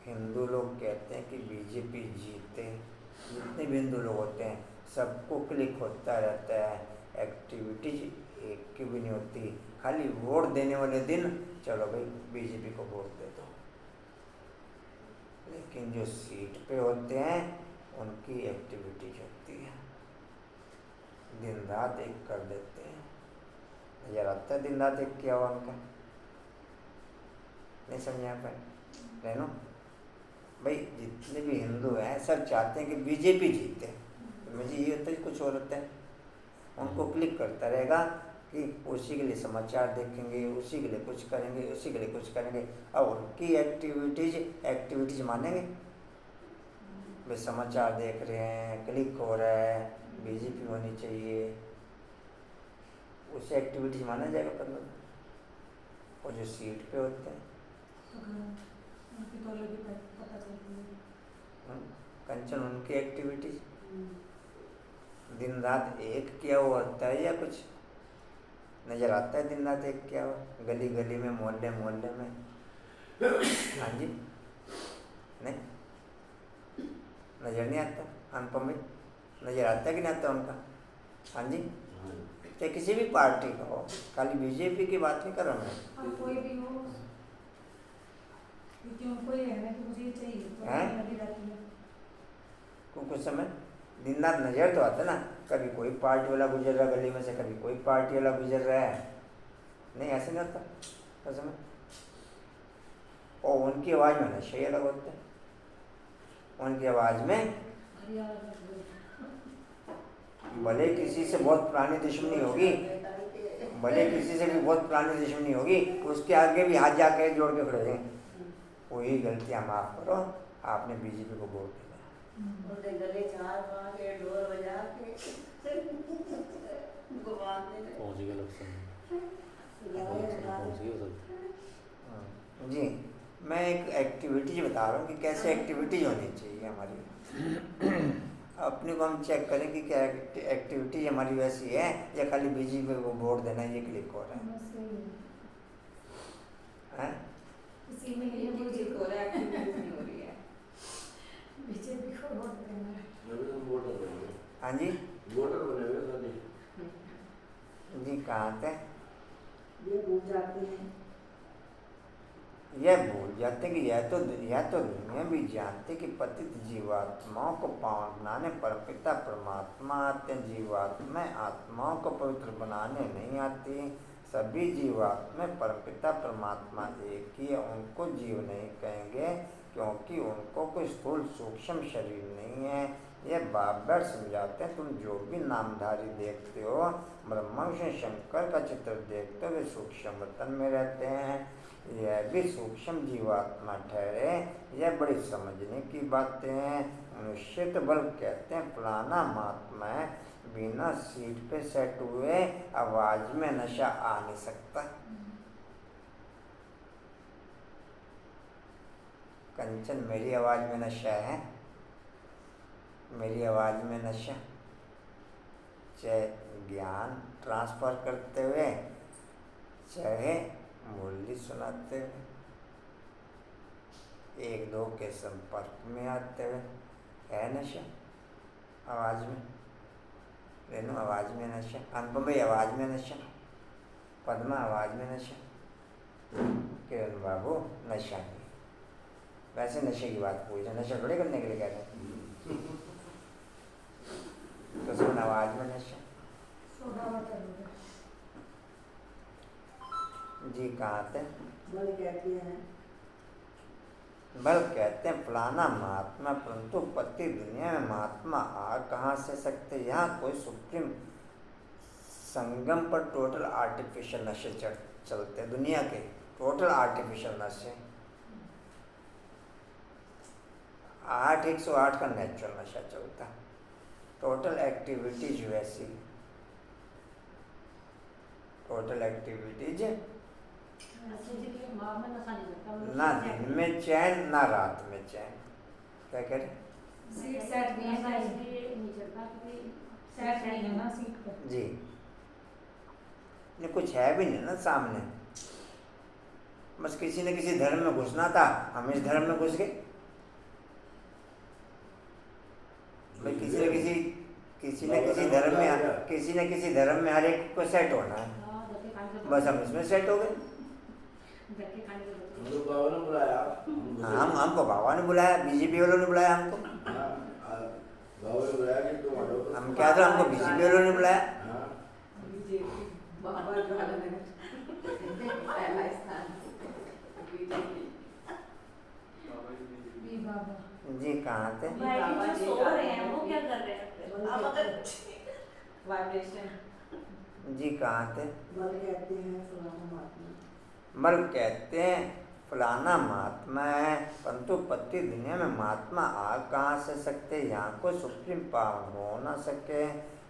हिंदू लोग कहते हैं कि बीजेपी जीते, जितने भी हिंदू लोग होते हैं सबको क्लिक होता रहता है, एक्टिविटीज एक की भी नहीं होती। खाली वोट देने वाले दिन चलो भाई बीजेपी को वोट दे दो, लेकिन जो सीट पे होते हैं उनकी एक्टिविटीज होती है, दिन रात एक कर देते हैं। नजर आता है दिन रात एक किया हुआ उनका? नहीं समझा पाए रहनो भाई। जितने भी हिंदू हैं सब चाहते हैं कि बीजेपी जीते, तो मुझे ये होता है कुछ और होता है, उनको क्लिक करता रहेगा कि उसी के लिए समाचार देखेंगे, उसी के लिए कुछ करेंगे, उसी के लिए कुछ करेंगे। और उनकी एक्टिविटीज मानेंगे वे समाचार देख रहे हैं, क्लिक हो रहा है, बीजेपी होनी चाहिए, उसे एक्टिविटीज माना जाएगा। पर और जो सीट पे होते हैं कंचन, उनकी एक्टिविटीज दिन रात एक किया हुआ होता है या कुछ नजर आता है दिन रात एक किया हुआ गली गली में, मोहल्ले मोहल्ले में? हाँ जी, नहीं नजर नहीं आता? अनुपम भाई नजर आता है कि नहीं आता उनका? हाँ जी, चाहे किसी भी पार्टी का हो, खाली बीजेपी की बात नहीं कर रहा मैं। अब कोई भी हो, क्योंकि उनको ये है ना कि मुझे ये चाहिए, तो हैं? लगी रहती है। कुछ समय दिन रात नजर तो आता ना, कभी कोई पार्टी वाला गुजर रहा गली में से, कभी कोई पार्टी वाला गुजर रहा है, नहीं ऐसे नहीं होता कुछ समय। और उनकी आवाज़ में नशे ही अलग होते हैं, उनकी आवाज़ में भले किसी से बहुत पुरानी दुश्मनी होगी, भले किसी से भी बहुत पुरानी दुश्मनी होगी, उसके आगे भी हाथ जाके जोड़ के खड़े हैं, वही गलतियाँ माफ़ करो, आपने बीजेपी को वोट दिया। उनके गले चार पाँच के ढोल बजा के घुमाते थे। पहुँच गया इलेक्शन पहुँच गया जी, मैं एक एक्टिविटीज बता रहा हूँ कि कैसे एक्टिविटीज होनी चाहिए हमारी। अपने को हम चेक करें कि क्या एक्टिविटी हमारी वैसी है या खाली बीजेपी को वोट देना ये क्लिक हो रहा है? इसी में ये मुझे मुझे हो रहा है, एक्टिविटीज नहीं हो रही है। बीजेपी को वोट देना है। अभी हम वोटर बनेंगे, हाँ जी वोटर बनेंगे सर जी, कहाँ थे? ये भूल जाते हैं यह भूल जाते कि यह तो दुनिया भी जानती कि पतित जीवात्माओं को पावन बनाने परमपिता परमात्मा आते हैं। जीवात्मा आत्माओं को पवित्र बनाने नहीं आती। सभी जीवात्मा परमपिता परमात्मा एक ही है, उनको जीव नहीं कहेंगे क्योंकि उनको कोई स्थूल सूक्ष्म शरीर नहीं है। यह बाप बैठ समझाते हैं, तुम जो भी नामधारी देखते हो, ब्रह्मा विष्णु शंकर का चित्र देखते हो, वे सूक्ष्म वतन में रहते हैं। यह भी सूक्ष्म जीवात्मा ठहरे। यह बड़ी समझने की बातें हैं। मनुष्य तो बल कहते हैं फलाना महात्मा है, बिना सीट पे सेट हुए आवाज में नशा आ नहीं सकता। कंचन, मेरी आवाज में नशा है, मेरी आवाज में नशा, चाहे ज्ञान ट्रांसफर करते हुए, चाहे मुरली सुनाते हुए, एक दो के संपर्क में आते हुए, है नशा आवाज में। रेणु आवाज में नशा, अनुपम भाई आवाज में नशा, पद्मा आवाज में नशा, किरण बाबू नशा नहीं। वैसे नशे की बात पूछ रहे, नशा थोड़े करने के लिए कह रहे हैं। तो सुन आवाज में नशा जी, कहाँ थे? बल कहते हैं फलाना महात्मा, परंतु पति दुनिया में महात्मा आ कहाँ से सकते? यहाँ कोई सुप्रीम संगम पर टोटल आर्टिफिशियल नशे चलते हैं, दुनिया के टोटल आर्टिफिशियल नशे। 108 का नेचुरल नशा चलता है। टोटल एक्टिविटीज वैसी, टोटल एक्टिविटीज ना दिन में चैन ना रात में चैन। क्या कह रहे? सीट सेट नहीं है ना, इसलिए नहीं चलता क्योंकि सेट नहीं है ना सीट पर। जी, नहीं कुछ है भी नहीं ना सामने, बस किसी न किसी धर्म में घुसना था, हम इस धर्म में घुस गए। भाई किसी न किसी धर्म में हर एक को सेट होना है, बस हम इसमें सेट हो गए। हमको बाबा ने बुलाया, हमको बाबा ने बुलाया, बीजेपी वालों ने बुलाया हमको। बाबा ने बुलाया कि तुम हटो। हम क्या था, हमको बीजेपी वालों ने बुलाया। जी, कहाँ थे? सो रहे हैं, वो क्या कर रहे हैं? जी, कहाँ थे? बल कहते हैं फलाना महात्मा, बल कहते हैं फलाना महात्मा है, परंतु पति दुनिया में महात्मा आ कहाँ से सकते? यहाँ को सुप्रीम पावन हो ना सके।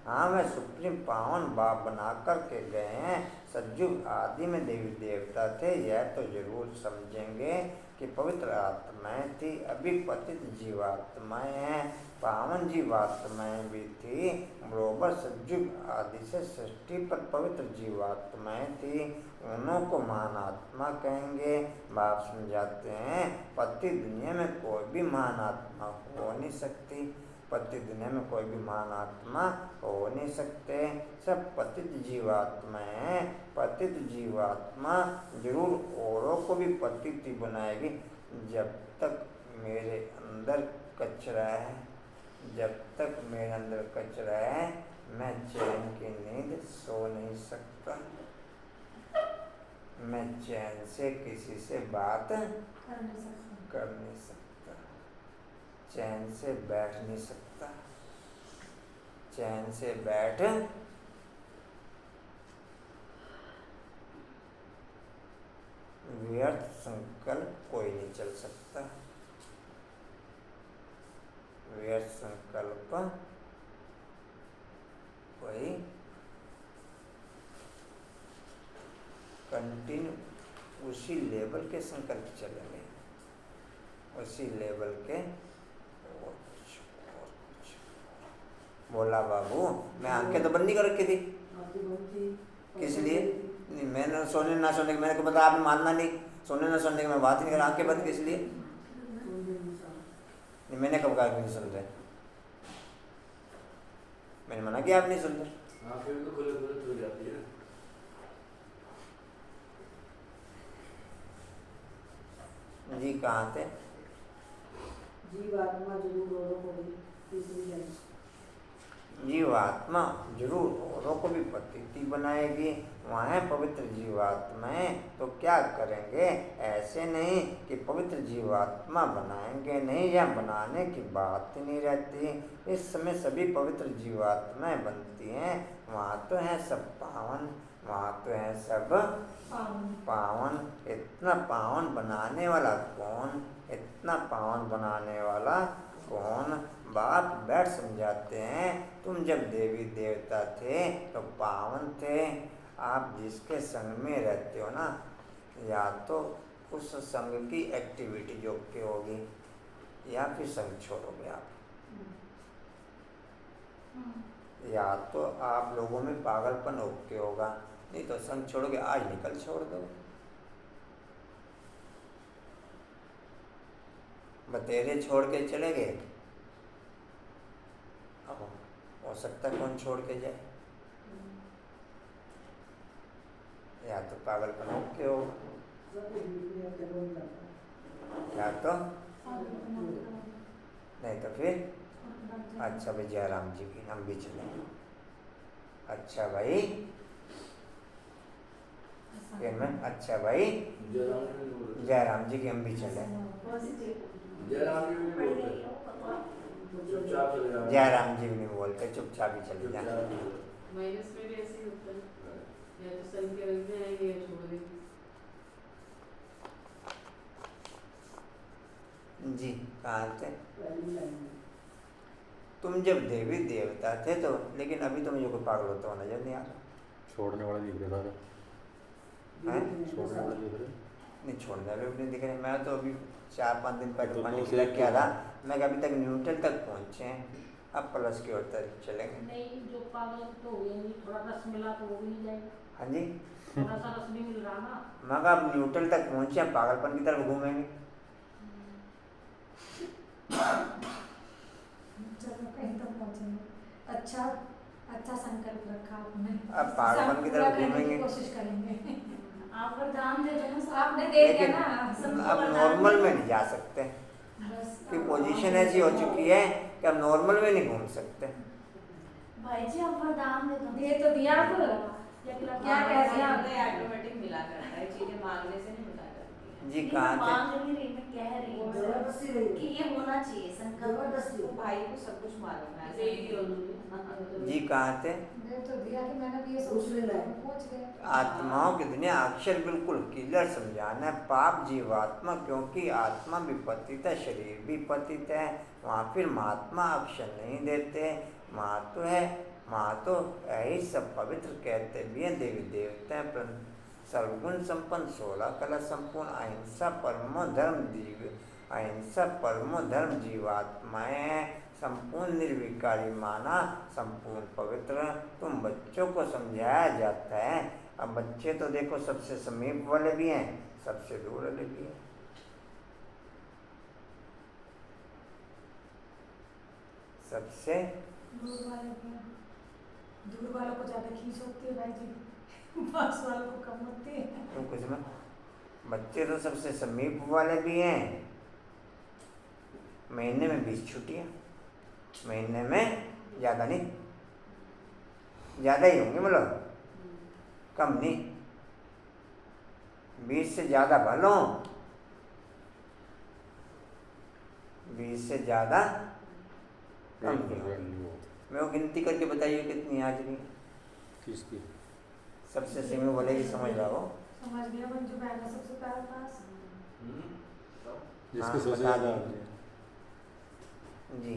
हाँ, वह सुप्रीम पावन बाप बना कर के गए हैं। सतयुग आदि में देवी देवता थे, यह तो जरूर समझेंगे कि पवित्र आत्माएं थी, अभी पतित जीवात्माएं हैं। पावन जीवात्माएं भी थी, बरोबर सतयुग आदि से सृष्टि पर पवित्र जीवात्माएं थी, उन्हों को महान आत्मा कहेंगे। बाप समझाते हैं पति दुनिया में कोई भी महान आत्मा हो नहीं सकती, पति दुनिया में कोई भी महान आत्मा हो नहीं सकते, सब पतित जीवात्माएं हैं। पतित जीवात्मा जरूर औरों को भी पतित ही बनाएगी। जब तक मेरे अंदर कचरा है, जब तक मेरे अंदर कचरा है, मैं चैन की नींद सो नहीं सकता, मैं चैन से किसी से बात कर नहीं सकता, चैन से बैठ नहीं सकता, चैन से बैठ, व्यर्थ संकल्प कोई नहीं चल सकता। व्यर्थ संकल्प कोई कंटिन्यू उसी लेवल के संकल्प चलेंगे, उसी लेवल के। और कुछ बोला बाबू, मैं आंखें तो बंद नहीं कर रखी थी। किस लिए? नहीं, मैंने सोने ना सोने की, मैंने को पता आपने मानना नहीं, सोने ना सोने की मैं बात नहीं कर, आंखें बंद किस लिए? नहीं, मैंने कब कहा नहीं सुन रहे? मैंने मना किया आप नहीं सुन रहे। आंखें तो खुले खुले खुल जाती है। जी कहाँ थे? जीवात्मा जरूर औरों को भी तीसरी लाइन। जीवात्मा जरूर औरों को भी पतिति बनाएगी। वहाँ है पवित्र जीवात्माएं, तो क्या करेंगे? ऐसे नहीं कि पवित्र जीवात्मा बनाएंगे नहीं, या बनाने की बात ही नहीं रहती। इस समय सभी पवित्र जीवात्माएं बनती हैं। वहाँ तो है सब पावन, वहाँ तो है सब पावन। इतना पावन बनाने वाला कौन? इतना पावन बनाने वाला कौन? बाप बैठ समझाते हैं, तुम जब देवी देवता थे तो पावन थे। आप जिसके संग में रहते हो ना, या तो उस संग की एक्टिविटी जो के होगी, या फिर संग छोड़ोगे आप। या तो आप लोगों में पागलपन ओके होगा, नहीं तो संग छोड़ोगे, आज निकल छोड़ दो। बतेरे छोड़ के चले गए, अब हो सकता है कौन छोड़ के जाए। या तो पागलपन ओके होगा, या तो नहीं तो फिर अच्छा भाई जयराम जी की हम भी चले। अच्छा भाई फिर मैं अच्छा भाई जयराम जी की हम भी चले। चुपचाप चले जाओ। जयराम जी भी नहीं बोलते, चुपचाप ही चले जाए। माइनस में भी ऐसे ही होता है, या तो संग के रख दें आएंगे या छोड़ दें। जी कहाँ थे? पहली लाइन में। तुम जब देवी देवता थे तो, लेकिन अभी तो मुझे कोई पागल होता हुआ नजर नहीं आ रहा। छोड़ने वाले दिख रहे सारे, हैं? छोड़ने वाले दिख रहे। नहीं छोड़ने वाले भी नहीं दिख रहे। मैं तो अभी 4-5 दिन पहले तो पानी दूसरे खिला क्या को- था, मैं अभी तक न्यूट्रल तक पहुँचे हैं, अब प्लस की ओर तरफ चलेंगे। नहीं, जो पागल तो हुए नहीं, थोड़ा रस मिला तो वो भी नहीं जाएगा। हाँ जी, थोड़ा सा रस भी मिल रहा ना। मैं कहा अब न्यूट्रल तक पहुँचे, अब पागलपन की तरफ घूमेंगे। चलो कहीं तो पहुंचेंगे। अच्छा अच्छा संकल्प रखा आपने। अब पागलपन की तरफ पूरा करने की घूमेंगे। कोशिश करेंगे। आप वरदान दे देना सब। आपने दे दिया लेकिन ना सबको अब वरदान नॉर्मल दे- में नहीं जा सकते, बस कि अब- पोजीशन ऐसी हो चुकी है कि अब नॉर्मल में नहीं घूम सकते। भाई जी आप वरदान दे दो। दे तो दिया आप। क्या कह दिया? ऑटोमेटिक मिला करता है, चीजें मांगने से नहीं मिला करती जी नहीं, कहाँ मैं थे? मांग नहीं रही, मैं कह रही हूँ जबरदस्ती रही कि ये होना चाहिए संकल्प। जबरदस्ती। वो भाई को सब कुछ मालूम है। ऐसे ही क्यों नहीं? जी कहाँ थे? दे तो दिया कि मैंने भी ये सोच दूसरी लिया, लाइन। पहुंच गए। आत्माओं की दुनिया अक्षर बिल्कुल क्लियर समझाना है। पाप जीवात्मा, क्योंकि आत्मा भी पतित है, शरीर भी पतित है। वहाँ फिर महात्मा अक्षर नहीं देते। माँ तो है, माँ तो यही सब पवित्र कहते भी हैं, देवी देवता हैं, परंतु सर्वगुण संपन्न, 16 कला संपूर्ण, अहिंसा परमो धर्म जीव, अहिंसा परमो धर्म जीवात्माएं हैं। संपूर्ण निर्विकारी माना, संपूर्ण पवित्र। तुम बच्चों को समझाया जाता है। अब बच्चे तो देखो सबसे समीप वाले भी हैं, सबसे दूर वाले भी हैं। सबसे दूर वाले को, दूर वालों को ज्यादा खींच होती है भाई जी, पास वालों को कम होती है। तुम कुछ में बच्चे तो सबसे समीप वाले भी हैं। महीने में 20 छुट्टियाँ, महीने में ज़्यादा नहीं, ज़्यादा ही होंगे, मतलब कम नहीं। 20 से ज़्यादा भलो, 20 से ज़्यादा कम नहीं हो। मैं वो गिनती करके बताइए कितनी हाजिरी है। किसकी? सबसे सीमी बोलेगी, समझ रहा हो? समझ गया मंजू बहन है सबसे पहले पास। जिसकी हाँ, सबसे बता ज़्यादा दीजिए। हाजिरी है। जी।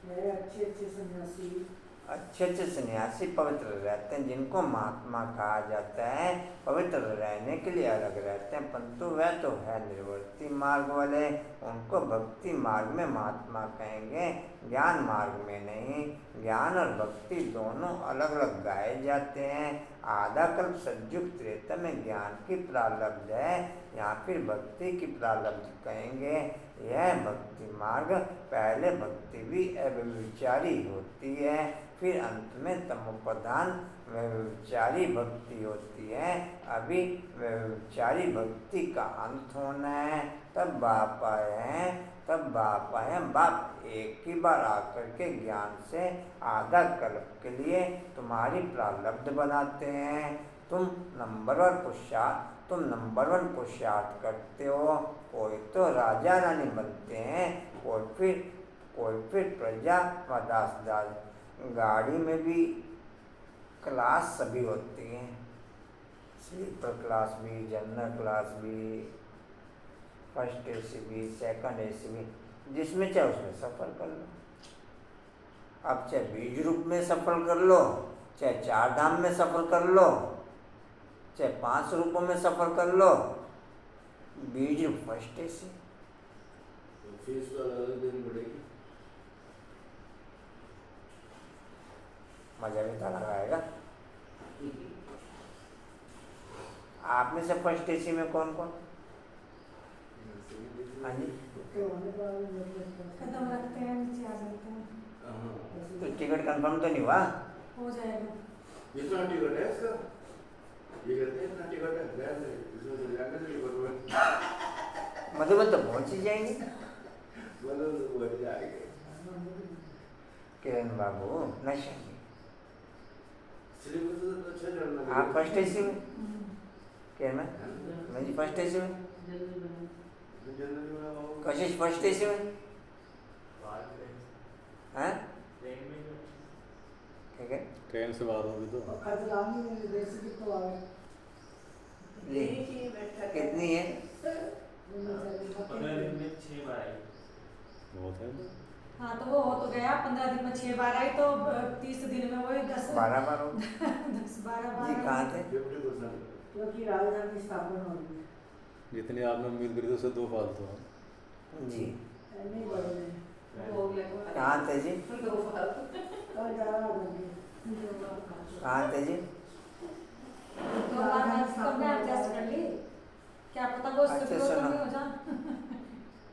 मेरे अच्छे अच्छे सन्यासी अच्छे अच्छे सन्यासी पवित्र रहते हैं, जिनको महात्मा कहा जाता है। पवित्र रहने के लिए अलग रहते हैं, परंतु वह तो है निर्वर्ती मार्ग वाले, उनको भक्ति मार्ग में महात्मा कहेंगे, ज्ञान मार्ग में नहीं। ज्ञान और भक्ति दोनों अलग अलग गाए जाते हैं। आधा कल्प सतयुग त्रेता में ज्ञान की प्रारब्ध है, या फिर भक्ति की प्रारब्ध कहेंगे। यह भक्ति मार्ग पहले भक्ति भी अव्यभिचारी होती है, फिर अंत में तमोप्रधान व्यभिचारी भक्ति होती है। अभी व्यभिचारी भक्ति का अंत होना है, तब बाप आए हैं, बाप एक ही बार आकर के ज्ञान से आधा कल्प के लिए तुम्हारी प्रारब्ध बनाते हैं। तुम नंबर वन पुरुषार्थ करते हो। कोई तो राजा रानी बनते हैं, कोई फिर प्रजा व दास। गाड़ी में भी क्लास सभी होती हैं, स्लीपर क्लास भी, जनरल क्लास भी, फर्स्ट AC भी, सेकंड AC भी, जिसमें चाहे उसमें सफ़र कर लो। अब चाहे बीज रूप में सफ़र कर लो, चाहे 4 धाम में सफ़र कर लो, चाहे 5 रूपों में सफ़र कर लो, बीज रूप फर्स्ट AC। फीस तो अलग देनी पड़ेगी। मजा भी तो अलग आएगा। आप में से फर्स्ट AC में कौन कौन? हाँ जी। कदम रखते हैं, नीचे आ जाते हैं। तो टिकट कंफर्म तो नहीं हुआ? हो जाएगा। इतना टिकट है इसका? ये कहते हैं इतना टिकट है, गैर है, इसमें तो जाकर नहीं बरोबर। मधुबन तो पहुँच ही जाएंगे। मतलब तो बढ़ जाएंगे। किरण बाबू नशा में। सिलेबस तो अच्छा चलना। आप फर्स्ट AC में? किरण मैं जी फर्स्ट AC में। कशिश फर्स्ट AC में? हैं? ठीक है। ट्रेन से बाहर होगी तो खतरानी देश की तो आवे जी। कितनी है? 15 दिन में 6 बार आई। बहुत है। हाँ तो वो हो तो गया, 15 दिन में 6 बार आई तो 30 दिन में वही 12 बार हो। 10-12 बार। जी कहाँ थे? 50%। क्योंकि राजधानी स्थापना हो गई जितनी आपने उम्मीद करी थी उससे 2 फालतू हैं। जी। नहीं बढ़ रहे कहाँ थे जी? कल जा रहा है कहाँ थे जी? तो बार सबने एडजस्ट कर ली, क्या पता वो अच्छा, सिक्योर सुनो। नहीं हो जा।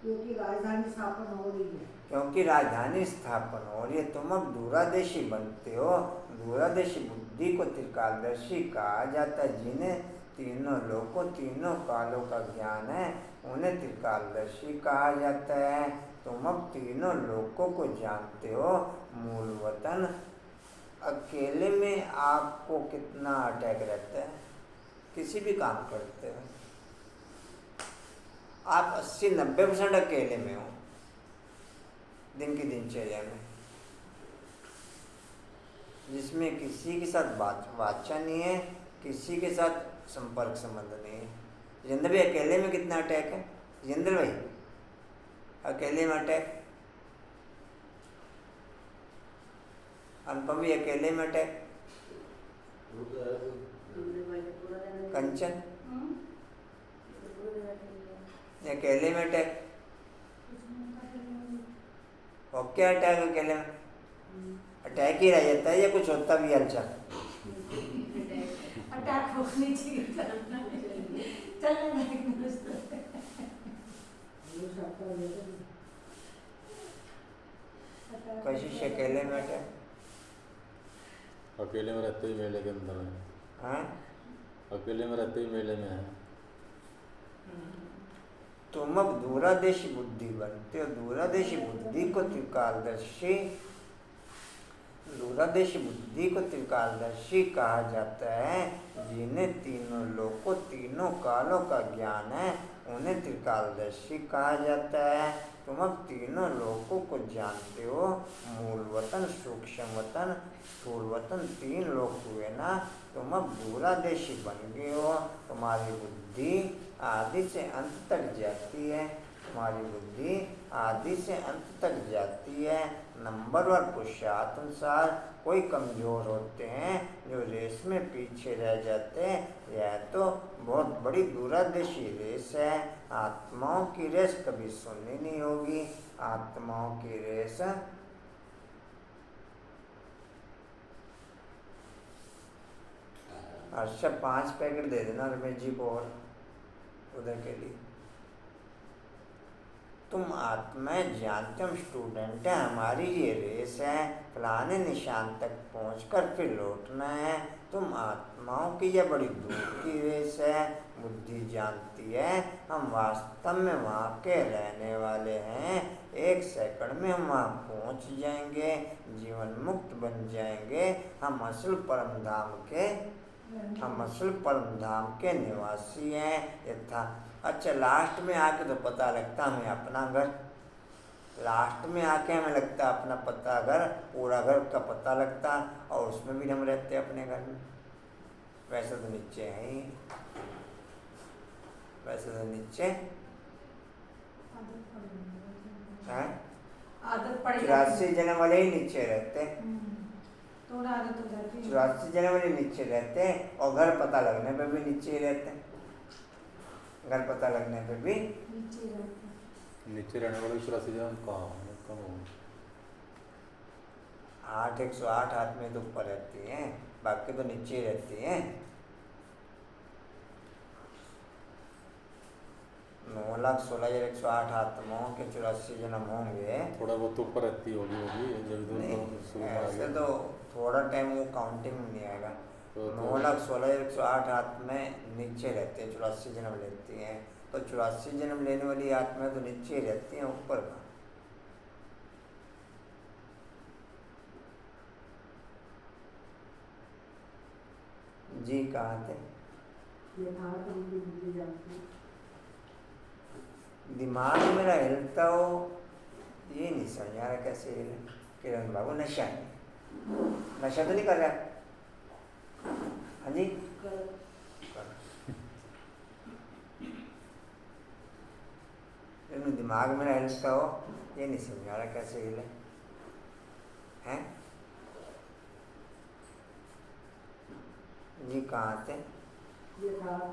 क्योंकि राजधानी स्थापना हो रही है। क्योंकि राजधानी स्थापन हो रही है, तुम अब दूरादेशी बनते हो। दूरादेशी बुद्धि को त्रिकालदर्शी कहा जाता है। जिन्हें तीनों लोकों तीनों कालों का ज्ञान है, उन्हें त्रिकालदर्शी कहा जाता है। तुम अब तीनों लोकों को जानते हो। मूल वतन अकेले में आपको कितना अटैक रहता है? किसी भी काम करते हो आप 80-90% अकेले में हो दिन की दिनचर्या में, जिसमें किसी के साथ बातचीत नहीं है, किसी के साथ संपर्क संबंध नहीं है। जितेंद्र भाई अकेले में कितना अटैक है? जितेंद्र भाई अकेले में अटैक। अनुपम भी अकेले में अटैक। कंचन अकेले में अटैक। और क्या अटैक अकेले में? अटैक ही रह जाता है या कुछ होता भी है? अच्छा अटैक होनी चाहिए, चलने कशिश अकेले में अटैक। अकेले में रहते ही मेले के अंदर है। हाँ अकेले में रहते ही मेले में है। तुम अब दूरादेशी बुद्धि बनते हो। दूरादेशी बुद्धि को त्रिकालदर्शी कहा जाता है। जिन्हें तीनों लोकों तीनों कालों का ज्ञान है, उन्हें त्रिकालदर्शी कहा जाता है। तुम अब तीनों लोकों को जानते हो। मूल वतन, सूक्ष्म वतन, स्थूल वतन, 3 लोक हुए ना। तुम अब दूरादेशी बन गए हो। तुम्हारी बुद्धि आदि से अंत तक जाती है। तुम्हारी बुद्धि आदि से अंत तक जाती है। नंबरवार पुरुषार्थानुसार कोई कमजोर होते हैं जो रेस में पीछे रह जाते हैं। यह तो बहुत बड़ी दूरादेशी रेस है। आत्माओं की रेस कभी सुननी नहीं होगी। आत्माओं की रेस अच्छा 5 पैकेट दे देना रमेश जी को और उधर के लिए। तुम आत्माएं जानते हम स्टूडेंट हैं, हमारी ये रेस है, फलाने निशान तक पहुंचकर फिर लौटना है। तुम आत्माओं की यह बड़ी दूर की रेस है। बुद्धि जानती है हम वास्तव में वहाँ के रहने वाले हैं। 1 सेकंड में हम वहाँ पहुँच जाएंगे, जीवन मुक्त बन जाएंगे। हम असल परम धाम के निवासी हैं। यथा अच्छा लास्ट में आके तो पता लगता हमें अपना घर, लास्ट में आके हमें लगता अपना पता घर, पूरा घर का पता लगता और उसमें भी हम रहते अपने घर में। वैसे तो नीचे है ही, वैसे तो नीचे है। आदत पड़ 84 जन्म वाले ही नीचे रहते, थोड़ा आदत हो जाती है। 84 जन्म वाले नीचे रहते हैं और घर पता लगने पे भी नीचे ही रहते हैं। घर पता लगने पे भी नीचे रहने वाले 84 जन कम हो 8 108 आदमी तो ऊपर रहती हैं, बाकी तो नीचे ही रहती हैं। 9,16,108 आत्माओं के 84 जन्म होंगे। थोड़ा बहुत ऊपर रहती होगी ऐसे तो थोड़ा टाइम वो काउंटिंग में नहीं आएगा। तो 9,16,108 आत्माएं नीचे रहती हैं, 84 जन्म लेती हैं। तो 84 जन्म लेने वाली आत्माएं तो नीचे ही रहती हैं, ऊपर का। जी कहाँ थे? दिमाग मेरा हिलता हो ये नहीं समझ आ रहा कैसे हिले। किरण बाबू नशा तो नहीं कर रहा? हाँ जी दिमाग मेरा हिलता हो ये नहीं समझ आ रहा कैसे हिले हैं। जी कहाँ थे? यथार्थ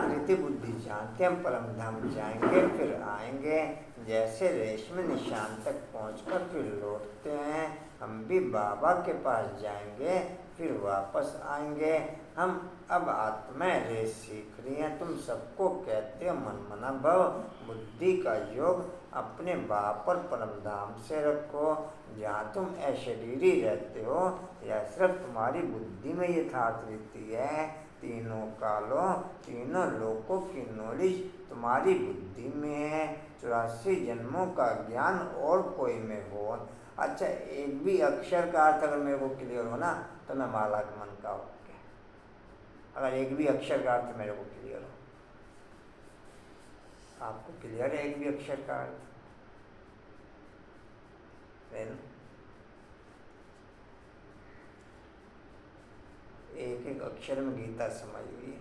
रीति बुद्धि जानते हम परम धाम जाएंगे फिर आएंगे। जैसे रेशमी निशान तक पहुंचकर फिर लौटते हैं, हम भी बाबा के पास जाएंगे फिर वापस आएंगे। हम अब आत्माएं रेस सीख रही हैं। तुम सबको कहते हो मन मना भव, बुद्धि का योग अपने बापर परम धाम से रखो जहाँ तुम अशरीरी रहते हो। यह सिर्फ तुम्हारी बुद्धि में यथार्थ रीति है। तीनों कालों तीनों लोकों की नॉलेज तुम्हारी बुद्धि में है। 84 जन्मों का ज्ञान और कोई में हो। अच्छा एक भी अक्षर का अर्थ अगर मेरे को क्लियर हो ना तो मैं माला के मन का हो गया। अगर एक भी अक्षर का अर्थ मेरे को क्लियर हो, आपको क्लियर है एक भी अक्षर का अर्थ? एक एक अक्षर में गीता समाई हुई है।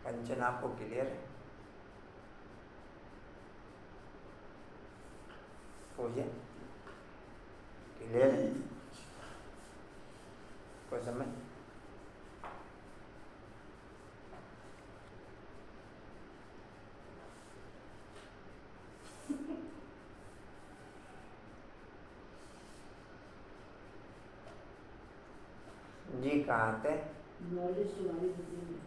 कंचन आपको क्लियर है? पूजे क्लियर है? कोई समझ? जी कहाँ थे? नॉलेज तुम्हारी बुद्धि में।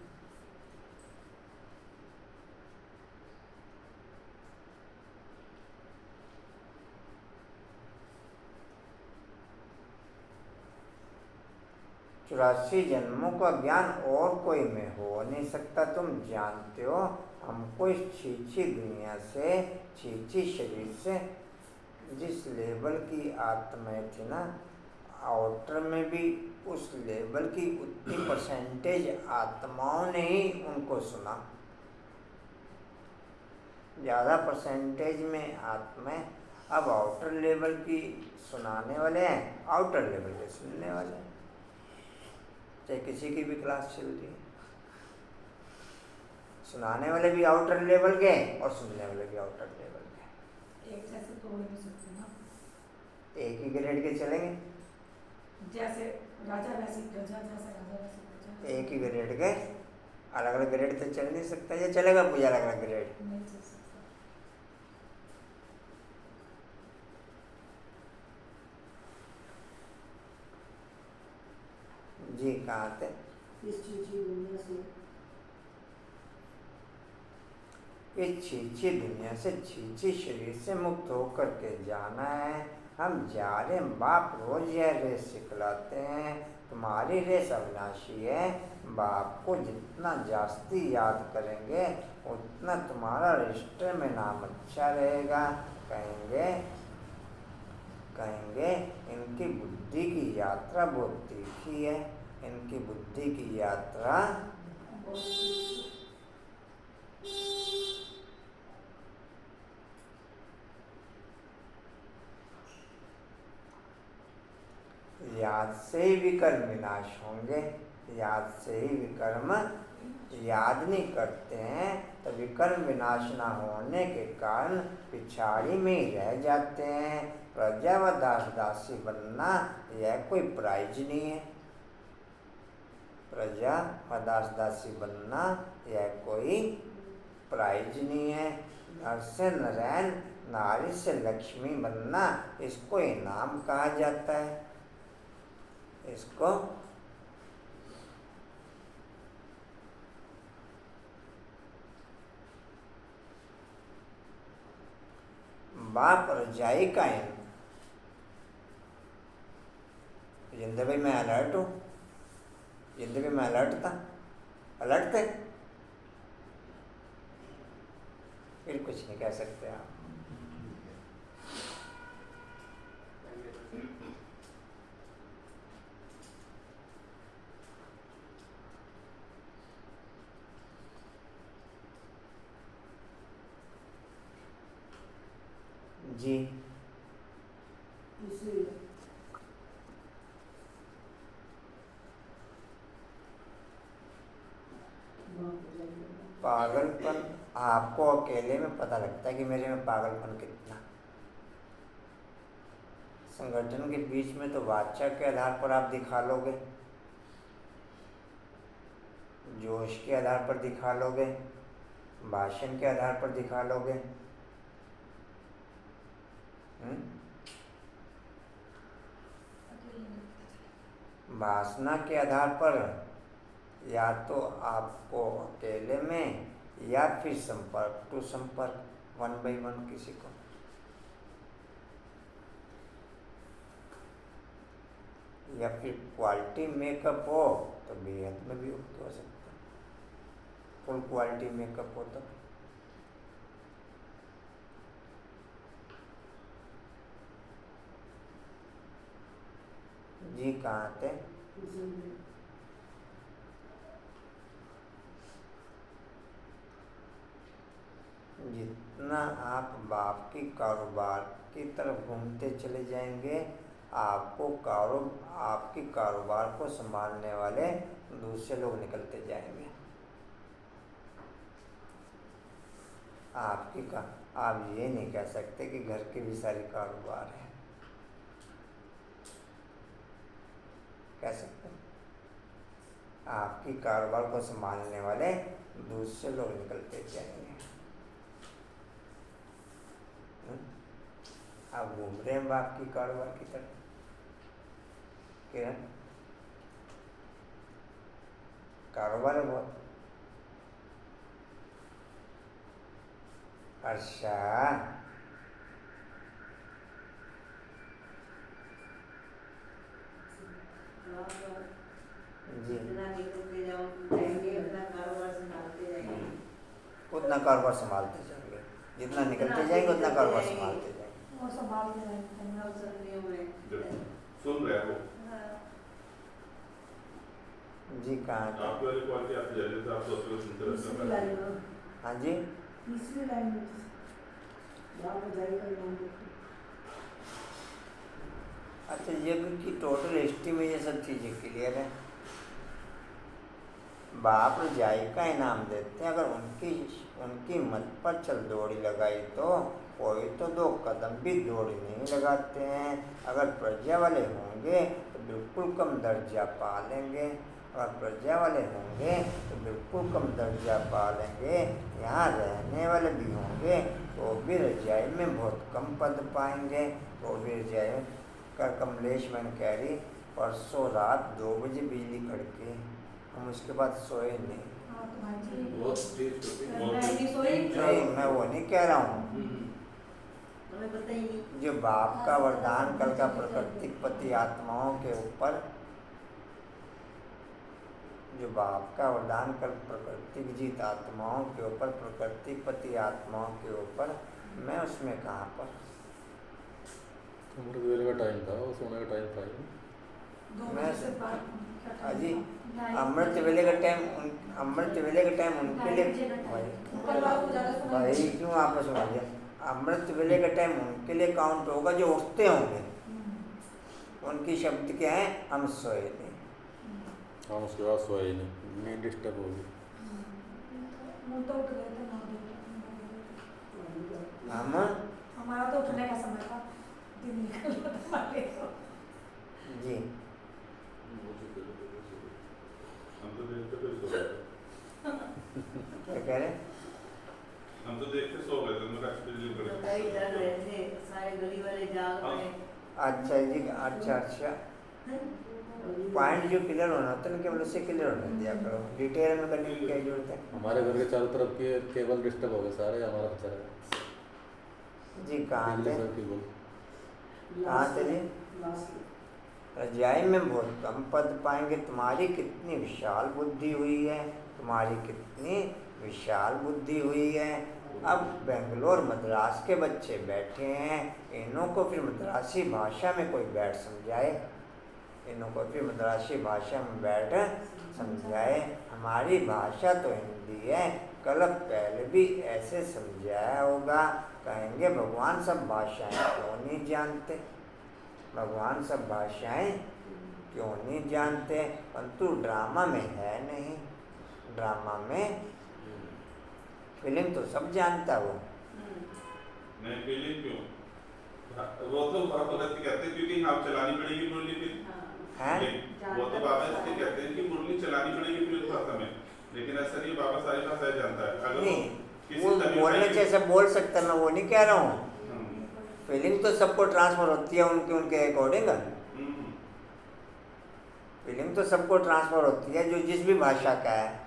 चौरासी जन्मों का ज्ञान और कोई में हो नहीं सकता। तुम जानते हो हमको इस छीछी दुनिया से, छीछी शरीर से जिस लेवल की आत्माएं थी ना, आउटर में भी उस लेवल की उतनी परसेंटेज आत्माओं ने ही उनको सुना, ज़्यादा परसेंटेज में आत्माएं। अब आउटर लेवल की सुनाने वाले हैं, आउटर लेवल के सुनने वाले हैं, चाहे किसी की भी क्लास चल रही है, सुनाने वाले भी आउटर लेवल के और सुनने वाले भी आउटर लेवल के। एक जैसे तो हो नहीं सकते ना, एक ही ग्रेड के चलेंगे, जैसे राजा वैसी प्रजा, जैसे राजा वैसी प्रजा। एक ही ग्रेड के अलग अलग ग्रेड तो चल नहीं सकता, या चलेगा पूजा अलग अलग ग्रेड? नहीं चल सकता। जी कहाँ थे? इस चीची दुनिया से, इस छीछी दुनिया से, छीछी शरीर से मुक्त होकर के जाना है। हम जा रहे हैं, बाप रोज यह रेस सिखलाते हैं, तुम्हारी रेस अविनाशी है। बाप को जितना जास्ती याद करेंगे उतना तुम्हारा रजिस्टर में नाम अच्छा रहेगा। कहेंगे इनकी बुद्धि की यात्रा बहुत तीखी है, इनकी बुद्धि की यात्रा याद से ही विकर्म विनाश होंगे। याद से ही विकर्म, याद नहीं करते हैं तो विकर्म विनाश ना होने के कारण पिछाड़ी में ही रह जाते हैं। प्रजा व दास दासी बनना यह कोई प्राइज नहीं है। प्रजा व दास दासी बनना यह कोई प्राइज नहीं है। नर से नारायण, नारी से लक्ष्मी बनना इसको इनाम कहा जाता है। इसको बाप रजाई का जिंदगी में अलर्ट हूँ, जिंदगी में अलर्ट था, अलर्ट थे, फिर कुछ नहीं कह सकते आप। जी इसीलिए पागलपन आपको अकेले में पता लगता है कि मेरे में पागलपन कितना। संगठन के बीच में तो वाचा के आधार पर आप दिखा लोगे, जोश के आधार पर दिखा लोगे, भाषण के आधार पर दिखा लोगे, वासना के आधार पर या तो आपको अकेले में या फिर संपर्क टू संपर्क, 1 by 1 किसी को। या फिर क्वालिटी मेकअप हो तो बेहद में भी हो सकता है, फुल क्वालिटी मेकअप हो तो। जी कहाँ थे? जितना आप बाप की कारोबार की तरफ घूमते चले जाएंगे, आपकी कारोबार को संभालने वाले दूसरे लोग निकलते जाएंगे। आप ये नहीं कह सकते कि घर के भी सारे कारोबार हैं, कह सकते हैं। आपकी कारोबार को संभालने वाले दूसरे लोग निकलते जाएंगे। आप घूम रहे हैं बाप की कारोबार की तरफ, किरण कारोबार है बहुत। अच्छा जी, जितना निकलते जाएंगे उतना कारोबार संभालते जाएंगे, उतना कारोबार संभालते जाएंगे, जितना निकलते जाएंगे उतना कारोबार संभालते जाएंगे। और संभालते रहेंगे। नियम है सुन रहे हो हाँ। जी कहाँ थे? आपकी वाली क्वालिटी आपकी जैसे आप सोच रहे हो सुनते तीसरी रहते लाइन हो में, हाँ जी तीसरी लाइन में जहाँ पे जाएगा नाम देखो। अच्छा, यज्ञ की टोटल हिस्ट्री में ये सब चीज़ें क्लियर है। बाप रजाई का इनाम देते हैं, अगर उनकी मत पर चल दौड़ी लगाई तो कोई तो 2 कदम भी दौड़ी नहीं लगाते हैं। अगर प्रजा वाले होंगे तो बिल्कुल कम दर्जा पा लेंगे, अगर प्रजा वाले होंगे तो बिल्कुल कम दर्जा पा लेंगे। यहाँ रहने वाले भी होंगे तो भी रजाई में बहुत कम पद पाएंगे, तो भी रजाई में। कर कमलेश मैंने कह रही परसों रात 2 बजे बिजली कड़की, हम उसके बाद सोए नहीं। हाँ तो भाई जी बहुत तेज होती है, बहुत मैं भी सोई नहीं, मैं वो नहीं कह रहा हूँ। तुम्हें पता ही नहीं। जो बाप का वरदान कल का प्राकृतिक पति आत्माओं के ऊपर, जो बाप का वरदान कल प्राकृतिक जीत आत्माओं के ऊपर, प्राकृतिक पति आत्माओं के ऊपर, मैं उसमें कहाँ पर? अमृत वेले का टाइम था, वो सोने का टाइम था ही। 2 मैं बजे से बाद क्या टाइम अजी था? अमृत वेले का टाइम अमृत वेले का टाइम उनके लिए ऊपर वालों को ज़्यादा सुना भाई क्यों आपस में आ गया? अमृत वेले का टाइम उनके लिए काउंट होगा जो उठते होंगे। उनकी शब्द क्या है? हम सोए नहीं। हम उसके बाद सोए ही नहीं, नींद डिस्टर्ब होगी। हम तो उठ गए थे 9 बजे। हम हमारा तो उठने का समय था, दिन निकल रहा था हमारे को। जी हम तो देख के फिर सो गए। क्या कह रहे? हम तो देख के सो गए थे, मेरा एक्सपीरियंस तो कर कई डर रहे थे, सारे गली वाले जाग पड़े। अच्छा जी, अच्छा पॉइंट जो क्लियर होना होता है ना, केवल उससे क्लियर होने दिया करो, डिटेल में करने की क्या जरूरत है? हमारे घर के चारों तरफ के केबल डिस्टर्ब हो गए सारे, हमारा बचा रहा। जी कहाँ थे? केबल कहाँ थे जी? लास्ट रजाई में बहुत कम पद पाएंगे। तुम्हारी कितनी विशाल बुद्धि हुई है, तुम्हारी कितनी विशाल बुद्धि हुई है। अब बेंगलोर मद्रास के बच्चे बैठे हैं, इन्हों को फिर मद्रासी भाषा में कोई बैठ समझाए, इन्हों को फिर मद्रासी भाषा में बैठ समझाए। हमारी भाषा तो हिंदी है, कल पहले भी ऐसे समझाया होगा। कहेंगे भगवान सब भाषाएं क्यों नहीं जानते, भगवान सब भाषाएं क्यों नहीं जानते? परंतु ड्रामा में है नहीं, ड्रामा में फिल्म तो सब जानता वो। नहीं फीलिंग क्यों? वो तो बाबा भगत कहते हैं क्योंकि हाँ चलानी पड़ेगी मुरली फिर हैं? वो तो बाबा इसलिए कहते हैं कि मुरली चलानी पड़ेगी फिर उस भाषा में, लेकिन ऐसा नहीं, बाबा सारी भाषाएं जानता है। अगर नहीं, किसी वो तमिल बोलने भाई- जैसे बोल सकता, मैं वो नहीं कह रहा हूँ। हम्म, फीलिंग तो सबको ट्रांसफर होती है उनके उनके अकॉर्डिंग। हम्म, फीलिंग तो सबको ट्रांसफर होती है जो जिस भी भाषा का है।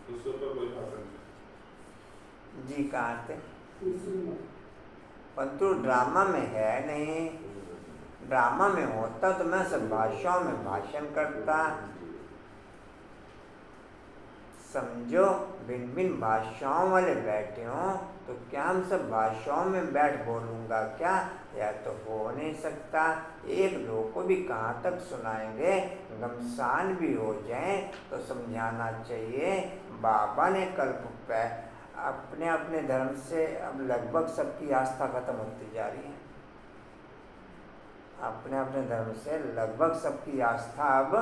उसके ऊपर कोई भाषा नहीं। जी कहाँ थे? तीसरी में परंतु ड्रामा में है नहीं, ड्रामा में होता तो मैं सब भाषाओं में भाषण करता। समझो, भिन्न भिन्न भाषाओं वाले बैठे हों तो क्या हम सब भाषाओं में बैठ बोलूँगा क्या? या तो हो नहीं सकता। एक दो को भी कहाँ तक सुनाएंगे, घमसान भी हो जाए तो समझाना चाहिए। बाबा ने कल्प पे अपने अपने धर्म से अब लगभग सबकी आस्था खत्म होती जा रही है। अपने अपने धर्म से लगभग सबकी आस्था अब,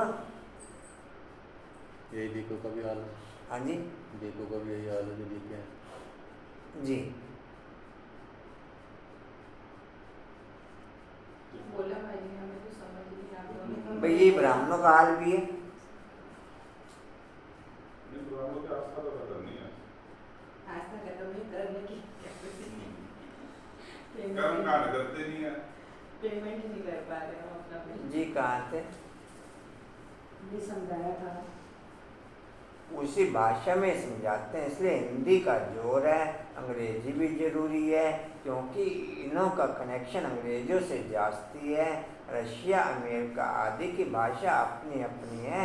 यही देखो का भी हाल है, हाँ जी देखो का भी यही हाल है जो देखे हैं। जी बोला भाई ने, हमें तो समझ नहीं आता। भाई ये ब्राह्मणों का हाल भी है। नहीं, ब्राह्मणों की आस्था तो खत्म नहीं है। आस्था खत्म नहीं करने की कर्म कांड करते नहीं है। पेमेंट नहीं कर पा रहे हम अपना। जी कहाँ थे? ये समझाया था। उसी भाषा में समझाते हैं, इसलिए हिंदी का जोर है, अंग्रेजी भी जरूरी है क्योंकि इनों का कनेक्शन अंग्रेजों से जाती है। रशिया अमेरिका आदि की भाषा अपनी अपनी है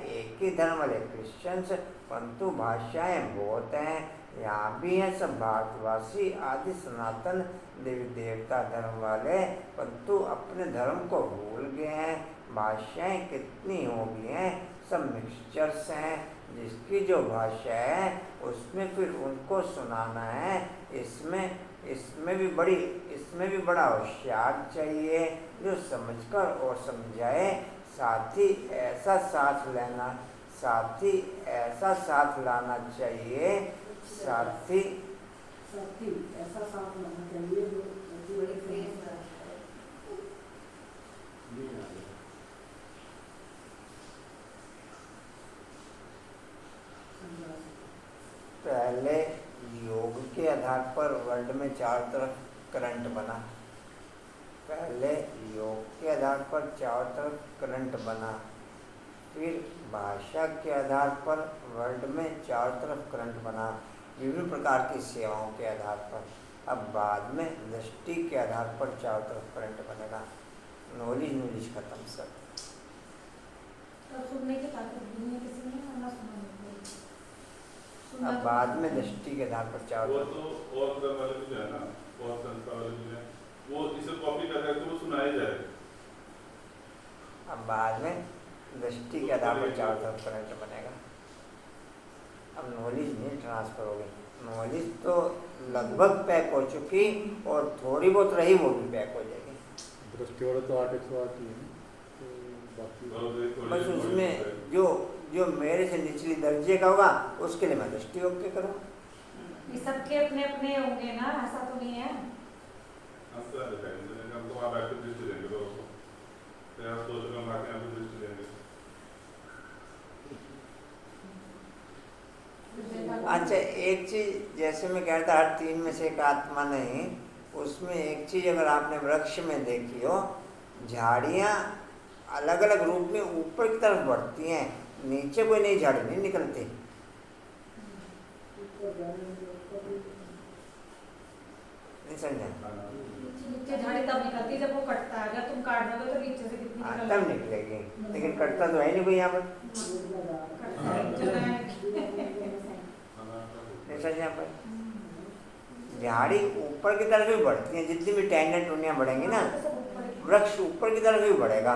एक ही धर्म वाले क्रिश्चियंस, परंतु भाषाएं बहुत हैं। यहाँ भी हैं सब भारतवासी आदि सनातन देवी देवता धर्म वाले, परंतु अपने धर्म को भूल गए हैं। भाषाएं कितनी हो गई हैं, सब मिक्सचर्स हैं। जिसकी जो भाषा है उसमें फिर उनको सुनाना है। इसमें भी बड़ा होशियार चाहिए जो समझकर और समझाए। साथ ही ऐसा साथ लाना चाहिए। साथी ऐसा साथ लाना चाहिए जो बड़ी तेज है। पहले योग के आधार पर वर्ल्ड में चारों तरफ करंट बना। फिर भाषा के आधार पर वर्ल्ड में चारों तरफ करंट बना, विभिन्न प्रकार की सेवाओं के आधार पर। अब बाद में दृष्टि के आधार पर चारों तरफ करंट बनेगा। नॉलेज खत्म सब। तो सुनने के बाद दुनिया किसी ने ना सुना। अब बाद में दृष्टि के आधार पर चारों वो तरफ। तो और धर्म वाले भी जो है ना, और संस्था वाले भी हैं, वो इसे कॉपी कर करके वो सुनाया जाएगा। अब बाद में दृष्टि के आधार पर चारों तरफ करंट बनेगा। अब नॉलेज नहीं ट्रांसफर होगी। नॉलेज तो लगभग पैक हो चुकी और थोड़ी बहुत रही वो भी पैक हो जाएगी। दृष्टि वाले तो 8-108 ही है, तो बाकी बस उसमें जो मेरे से निचली दर्जे का होगा उसके लिए मैं दृष्टि योग के करूँगा। ये सबके अपने अपने होंगे ना, ऐसा तो नहीं है। अच्छा, एक चीज जैसे मैं कहता हर 3 में से एक आत्मा नहीं, उसमें एक चीज अगर आपने वृक्ष में देखी हो, झाड़ियाँ अलग अलग रूप में ऊपर की तरफ बढ़ती हैं, नीचे कोई नई झाड़ी नहीं निकलती। नहीं समझे? नीचे झाड़ी तब निकलती जब वो कटता है। अगर तुम काट दोगे तो नीचे से कितनी हाँ, निकल तब निकलेगी, लेकिन कटता तो है नहीं कोई यहाँ पर। नहीं समझे? यहाँ पर झाड़ी ऊपर की तरफ भी बढ़ती है। जितनी भी टहनियाँ टूनियाँ बढ़ेंगी ना, वृक्ष ऊपर की तरफ भी बढ़ेगा।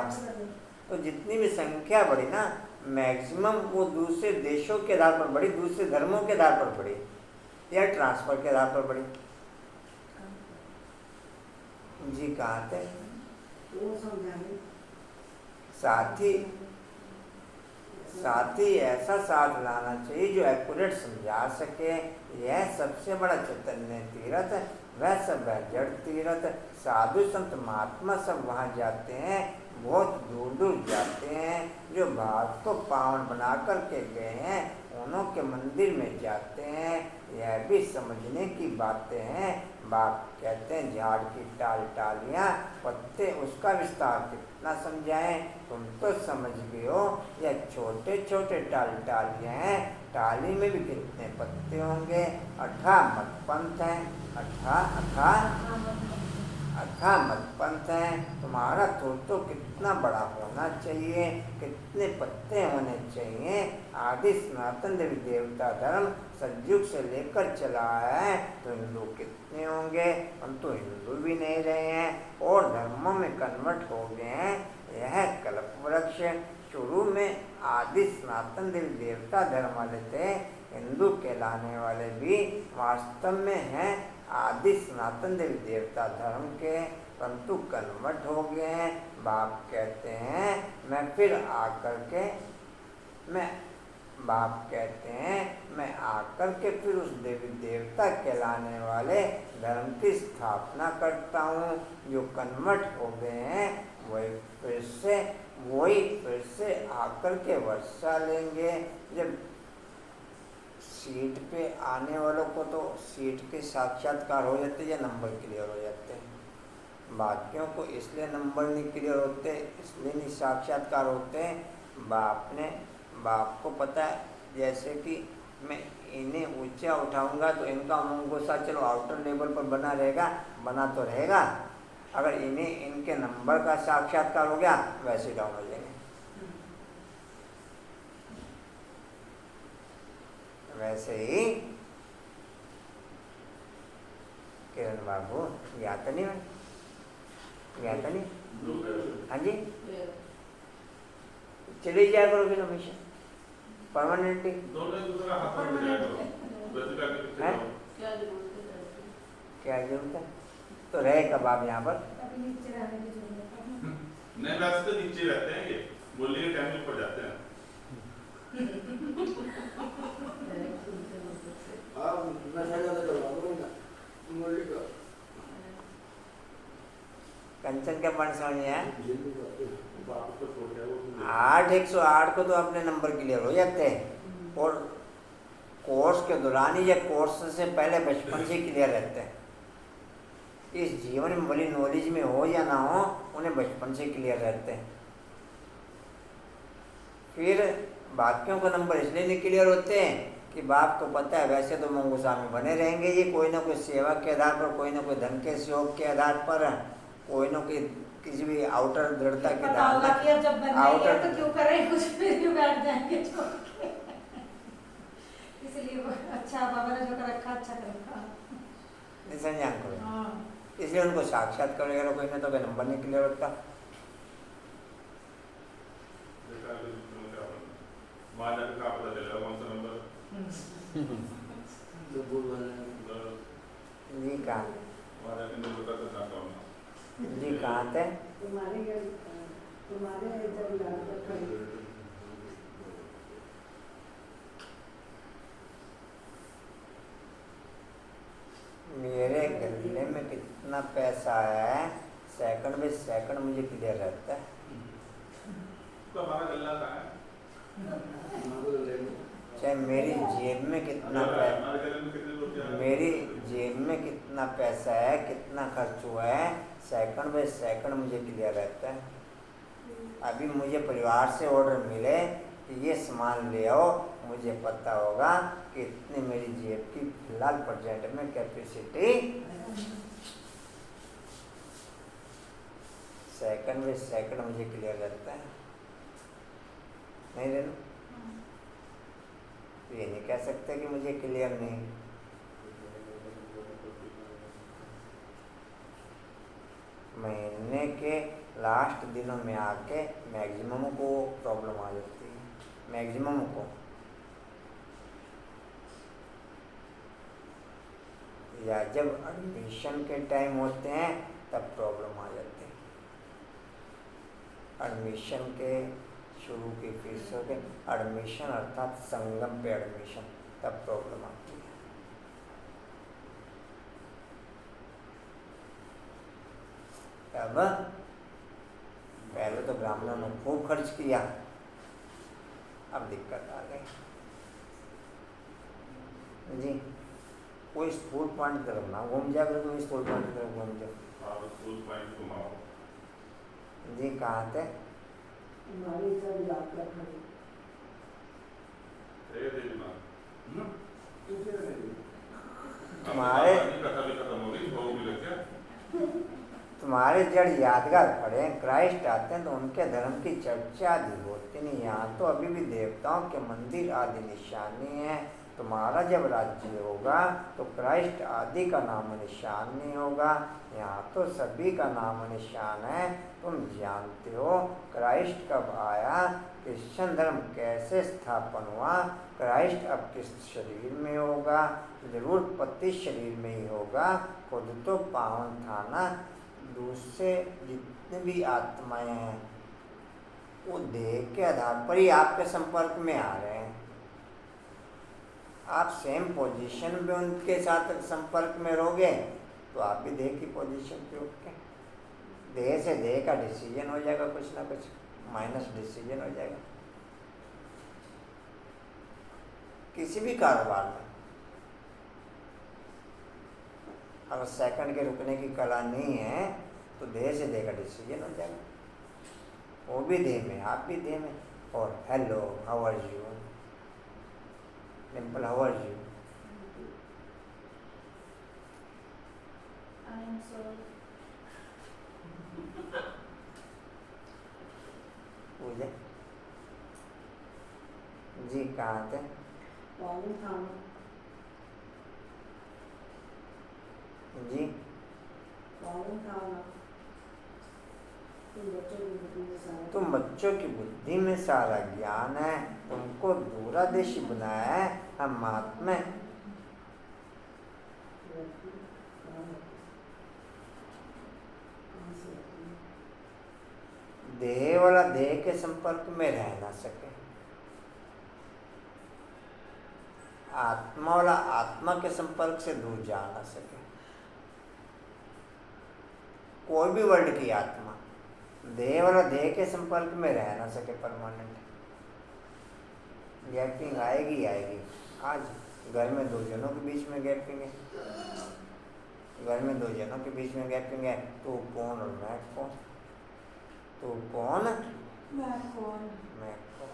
तो जितनी भी संख्या बढ़ी ना, मैक्सिमम वो दूसरे देशों के आधार पर बढ़ी, दूसरे धर्मों के आधार पर बढ़ी या ट्रांसफर के आधार पर बढ़ी। जी कहाँ थे? साथ ही ऐसा साथ लाना चाहिए जो एक्यूरेट समझा सके। यह सबसे बड़ा चैतन्य तीर्थ, वह सब है जड़ तीर्थ। साधु संत महात्मा सब वहाँ जाते हैं, बहुत दूर दूर जाते हैं। जो भारत को पावन बना कर के गए हैं, उन्हों के मंदिर में जाते हैं। यह भी समझने की बातें हैं। बाप कहते हैं झाड़ की टालियाँ पत्ते, उसका विस्तार कितना समझाएं। तुम तो समझ गए हो, यह छोटे छोटे टालियाँ हैं, टाली में भी कितने पत्ते होंगे। अठा मत पंथ है, अथा मत पंथ है। तुम्हारा तो कितना बड़ा होना चाहिए, कितने पत्ते होने चाहिए। आदि सनातन देवी देवता धर्म सतयुग से लेकर चला है, तो हिंदू कितने होंगे? हम तो हिंदू भी नहीं रहे हैं और धर्मों में कन्वर्ट हो गए हैं। यह कल्प वृक्ष शुरू में आदि सनातन देवी देवता धर्म वाले थे। हिंदू कहलाने वाले भी वास्तव में हैं आदि सनातन देवी देवता धर्म के, परंतु कन्वर्ट हो गए हैं। बाप कहते हैं मैं आकर के फिर उस देवी देवता कहलाने वाले धर्म की स्थापना करता हूँ। जो कन्वर्ट हो गए हैं वही फिर से आकर के वर्षा लेंगे। जब सीट पे आने वालों को तो सीट के साक्षात्कार हो जाते या नंबर क्लियर हो जाते हैं। बाकियों को इसलिए नंबर नहीं क्लियर होते, इसलिए नहीं साक्षात्कार होते। बाप को पता है, जैसे कि मैं इन्हें ऊंचा उठाऊंगा तो इनका मुंगोसा चलो आउटर लेवल पर बना तो रहेगा। अगर इन्हें इनके नंबर का साक्षात्कार हो गया वैसे डाउन हो जाएंगे। वैसे ही किरण बाबू याद तो नहीं है? याद तो नहीं? हाँ जी, चले जाया करोगे ना हमेशा परमानेंटली। दोनों दूसरा हाथ में जाएगा प्रतिभा के पीछे हैं? जाओ। क्या जरूरत है जाने की? क्या जरूरत है? तो रहे कब आप यहाँ पर? अभी नीचे रहने की जरूरत है। नहीं वैसे तो नीचे रहते हैं ये, बोलने के टाइम में ऊपर जाते हैं। आप नशा ज़्यादा करवा दो ना मुरली का कंचन का पॉइंट समझ में आया? जिंदगी का बाप को छोड़ दिया वो 8/108 को तो अपने नंबर क्लियर हो जाते हैं, और कोर्स के दौरान ही या कोर्स से पहले बचपन से क्लियर रहते हैं। इस जीवन में भली नॉलेज में हो या ना हो, उन्हें बचपन से क्लियर रहते हैं। फिर बाकियों का नंबर इसलिए नहीं क्लियर होते हैं कि बाप को पता है वैसे तो मंगूसामी बने रहेंगे ये, कोई ना कोई सेवा के आधार पर, कोई ना कोई धन के सहयोग के आधार पर, कोई ना कोई किसी भी आउटर दृढ़ता के पता होगा आधार कि अब जब बनना ही है आउटर तो क्यों करें, कुछ फिर क्यों बैठ जाएंगे छोड़ के। इसलिए वो अच्छा बाबा ने जो कर रखा अच्छा कर रखा। निसंजान करो, हाँ इसलिए उनको साक्षात्कार वगैरह कोई ना तो कोई नंबर नहीं क्लियर होता। देखा कि तुम क्या बोल मां जाके का पता चलेगा कौन सा नंबर जो बोल वाले जी कहाँ? मां जाके नंबर का ना कौन जी कहाँ थे? तुम्हारे जब याद खड़ी मेरे गले में कितना पैसा है सेकंड बाय सेकंड मुझे क्लियर रहता है। तो हमारा गल्ला कहाँ है? चाहे मेरी जेब में कितना पैसा, हमारे गले में कितने रुपया है? मेरी जेब में कितना पैसा है, कितना खर्च हुआ है, सेकंड बाय सेकंड मुझे क्लियर रहता है। अभी मुझे परिवार से ऑर्डर मिले कि ये सामान ले आओ, मुझे पता होगा कि इतनी मेरी जेब की फिलहाल प्रेजेंट में कैपेसिटी, सेकंड बाय सेकंड मुझे क्लियर रहता है। नहीं रेनू, ये नहीं कह सकते कि मुझे क्लियर नहीं। महीने के लास्ट दिनों में आके मैक्सिमम को प्रॉब्लम आ जाती है, मैक्सिमम को। या जब एडमिशन के टाइम होते हैं तब प्रॉब्लम आ जाती है। एडमिशन के शुरू की फीसों के एडमिशन अर्थात संगम पे एडमिशन, तब प्रॉब्लम आती है। अब पहले तो ब्राह्मणों ने खूब खर्च किया, अब दिक्कत आ गई जी। कोई स्कूल पॉइंट की तरफ ना घूम जाकर, कोई स्कूल पॉइंट की तरफ घूम जाओ। आप स्कूल पॉइंट घुमाओ। जी कहाँ थे? तुम्हारी जब याद खड़ी देवी माँ तुम्हारे कथा भी खत्म हो गई, भोग भी लग गया। तुम्हारे जड़ यादगार खड़े हैं, क्राइस्ट आते हैं तो उनके धर्म की चर्चा आदि होती नहीं। यहाँ तो अभी भी देवताओं के मंदिर आदि निशानी है। तुम्हारा जब राज्य होगा तो क्राइस्ट आदि का नाम निशान नहीं होगा। यहाँ तो सभी का नाम निशान है। तुम जानते हो क्राइस्ट कब आया, क्रिश्चियन धर्म कैसे स्थापन हुआ, क्राइस्ट अब किस शरीर में होगा, जरूर पति शरीर में ही होगा। खुद तो पावन था ना, दूसरे जितने भी आत्माएं हैं वो देह के आधार पर ही आपके संपर्क में आ रहे हैं। आप सेम पोजीशन में उनके साथ संपर्क में रहोगे तो आप भी देह की पोजीशन पे उठ के देह से देह का डिसीजन हो जाएगा, कुछ ना कुछ माइनस डिसीजन हो जाएगा किसी भी कारोबार में। अगर सेकंड के रुकने की कला नहीं है तो देह से देह का डिसीजन हो जाएगा, वो भी देह में, आप भी देह में। और hello, how are you Dimple, how are you? I am sorry. Puja ji कहाँ थे? पानी खाना जी तुम बच्चों की बुद्धि में सारा ज्ञान है, तुमको दूरदर्शी बनाया है। हम महात्मा देह वाला देह के संपर्क में रह ना सके, आत्मा वाला आत्मा के संपर्क से दूर जा ना सके। कोई भी वर्ल्ड की आत्मा देह वाला देह के संपर्क में रह ना सके परमानेंट। गैपिंग आएगी आएगी। आज घर में दो जनों के बीच में गैपिंग है, घर में दो जनों के बीच में गैपिंग है। तू कौन और मैं कौन, तू कौन मैं कौन, मैं कौन।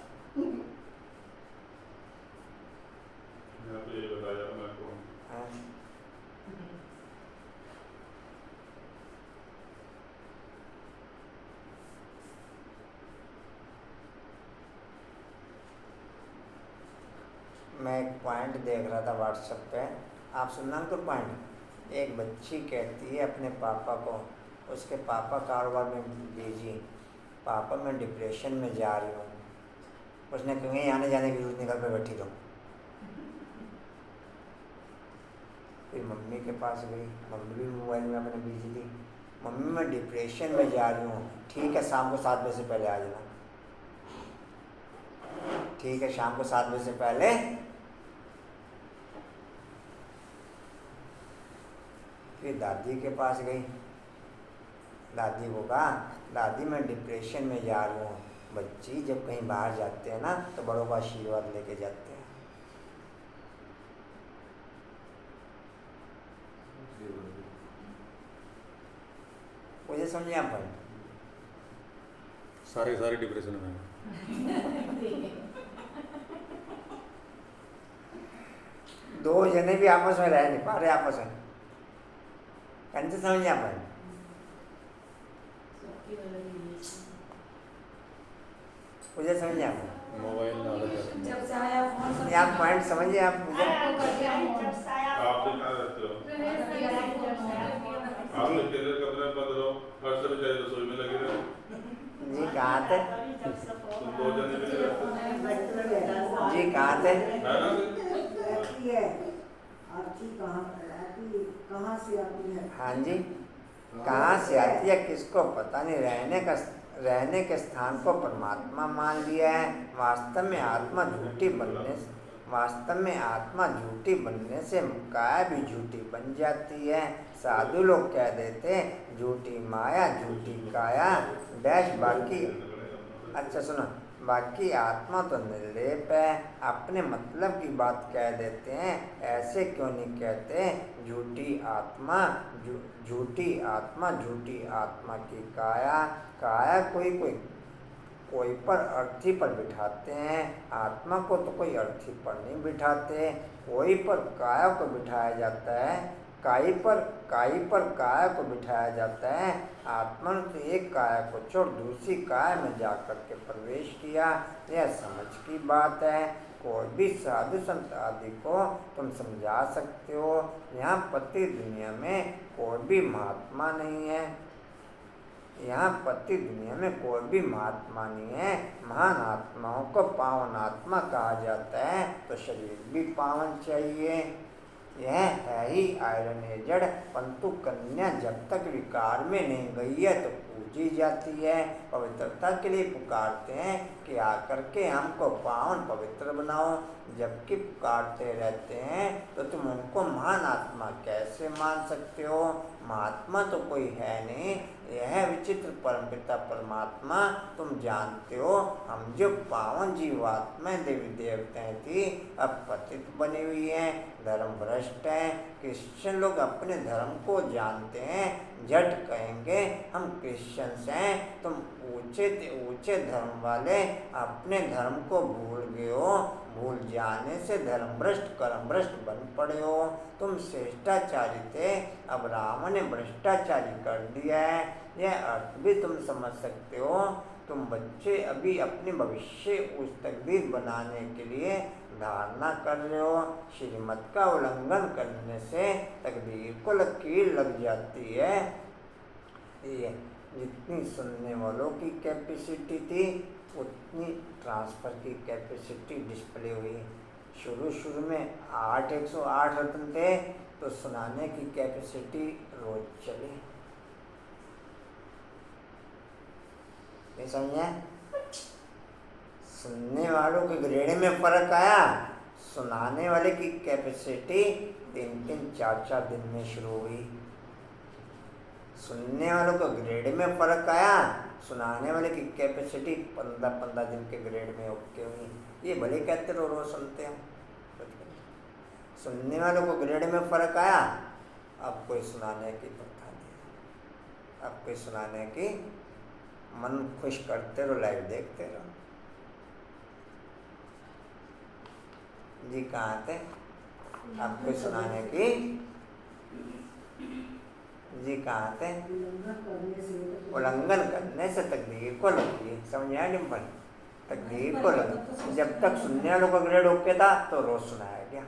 मैं तो ये बताया मैं कौन। हाँ? मैं एक पॉइंट देख रहा था व्हाट्सएप पे, आप सुनना तो पॉइंट। एक बच्ची कहती है अपने पापा को, उसके पापा कारोबार में बिजी, पापा मैं डिप्रेशन में जा रही हूँ। उसने कहीं आने जाने की जरूरत निकल कर बैठी दो। फिर मम्मी के पास गई, मम्मी भी मोबाइल में अपने बिजी थी। मम्मी मैं डिप्रेशन में जा रही हूँ, ठीक है शाम को 7 बजे से पहले आ जाना। ठीक है शाम को 7 बजे से पहले। फिर दादी के पास गई, दादी को कहा दादी मैं डिप्रेशन में जा रही हूँ। बच्ची जब कहीं बाहर जाते हैं ना तो बड़ों का आशीर्वाद लेके जाते हैं। मुझे समझे आप? सारे डिप्रेशन में दो जने भी आपस में रह नहीं पा रहे आपस में, कंचे समझे आप? मुझे समझे आप? मोबाइल में आदत जब से आया फोन ये आप पॉइंट समझिए आप मुझे। आप कहाँ रहते हो? आप अकेले कमरे में बंद रहो, हर समय चाहे रसोई में लगे रहो। जी कहाँ थे? तुम 2 जने भी नहीं रहते। जी कहाँ थे? है ना? रहती है आपकी कहाँ से आती है? हाँ जी, कहाँ से आती है किसको पता नहीं। रहने के स्थान को परमात्मा मान लिया है। वास्तव में आत्मा झूठी बनने से काया भी झूठी बन जाती है। साधु लोग कह देते हैं झूठी माया झूठी काया डैश बाकी। अच्छा सुनो, बाकी आत्मा तो निर्लेप है। अपने मतलब की बात कह देते हैं, ऐसे क्यों नहीं कहते झूठी आत्मा झूठी आत्मा की काया कोई पर अर्थी पर बिठाते हैं। आत्मा को तो कोई अर्थी पर नहीं बिठाते, कोई पर काया को बिठाया जाता है। काई पर काया को बिठाया जाता है। आत्मा ने तो एक काया को छोड़ दूसरी काया में जाकर के प्रवेश किया। यह समझ की बात है। कोई भी साधु संत आदि को तुम समझा सकते हो। यहाँ पति दुनिया में कोई भी महात्मा नहीं है। यहाँ पति दुनिया में कोई भी महात्मा नहीं है। महान आत्माओं को पावन आत्मा कहा जाता है, तो शरीर भी पावन चाहिए। यह है ही आयरन एजड़, परंतु कन्या जब तक विकार में नहीं गई है तो पूजी जाती है। पवित्रता के लिए पुकारते हैं कि आकर के हमको पावन पवित्र बनाओ, जबकि पुकारते रहते हैं तो तुम उनको महान आत्मा कैसे मान सकते हो? महात्मा तो कोई है नहीं, यह विचित्र परमपिता परमात्मा तुम जानते हो। हम जो पावन जीवात्माएं देवी देवताएं थी अब पतित बनी हुई हैं, धर्म भ्रष्ट हैं। क्रिश्चियन लोग अपने धर्म को जानते हैं, झट कहेंगे हम क्रिश्चियंस हैं। तुम ऊंचे धर्म वाले अपने धर्म को भूल गए हो। भूल जाने से धर्म भ्रष्ट कर्म भ्रष्ट बन पड़े हो। तुम श्रेष्ठाचारी थे, अब राम ने भ्रष्टाचारी कर दिया है। यह अर्थ भी तुम समझ सकते हो। तुम बच्चे अभी अपने भविष्य उस तकदीर बनाने के लिए धारणा कर रहे हो। श्रीमत का उल्लंघन करने से तकदीर को लकीर लग जाती है। जितनी सुनने वालों की कैपेसिटी थी उतनी ट्रांसफ़र की कैपेसिटी डिस्प्ले हुई। शुरू में 108 रत्न थे तो सुनाने की कैपेसिटी रोज चली। नहीं समझे? सुनने वालों के ग्रेड में फर्क आया, सुनाने वाले की कैपेसिटी 3-3, 4-4 दिन में शुरू हुई। सुनने वालों का ग्रेड में फर्क आया, सुनाने वाले की कैपेसिटी 15-15 दिन के ग्रेड में ओके हुई। ये भले कहते रहो रोज सुनते हो, सुनने वालों को ग्रेड में फर्क आया। अब कोई सुनाने की प्रथा नहीं, अब कोई सुनाने की मन खुश करते रहो, लाइव देखते रहो। जी कहाँ थे? अब कोई सुनाने की जी कहाँ थे? उल्लंघन करने से तकदीर को लगी। समझ आया डिम्पल? तकदीर को लगी। जब तक सुनने वालों का ग्रेड ओके था तो रोज सुनाया गया,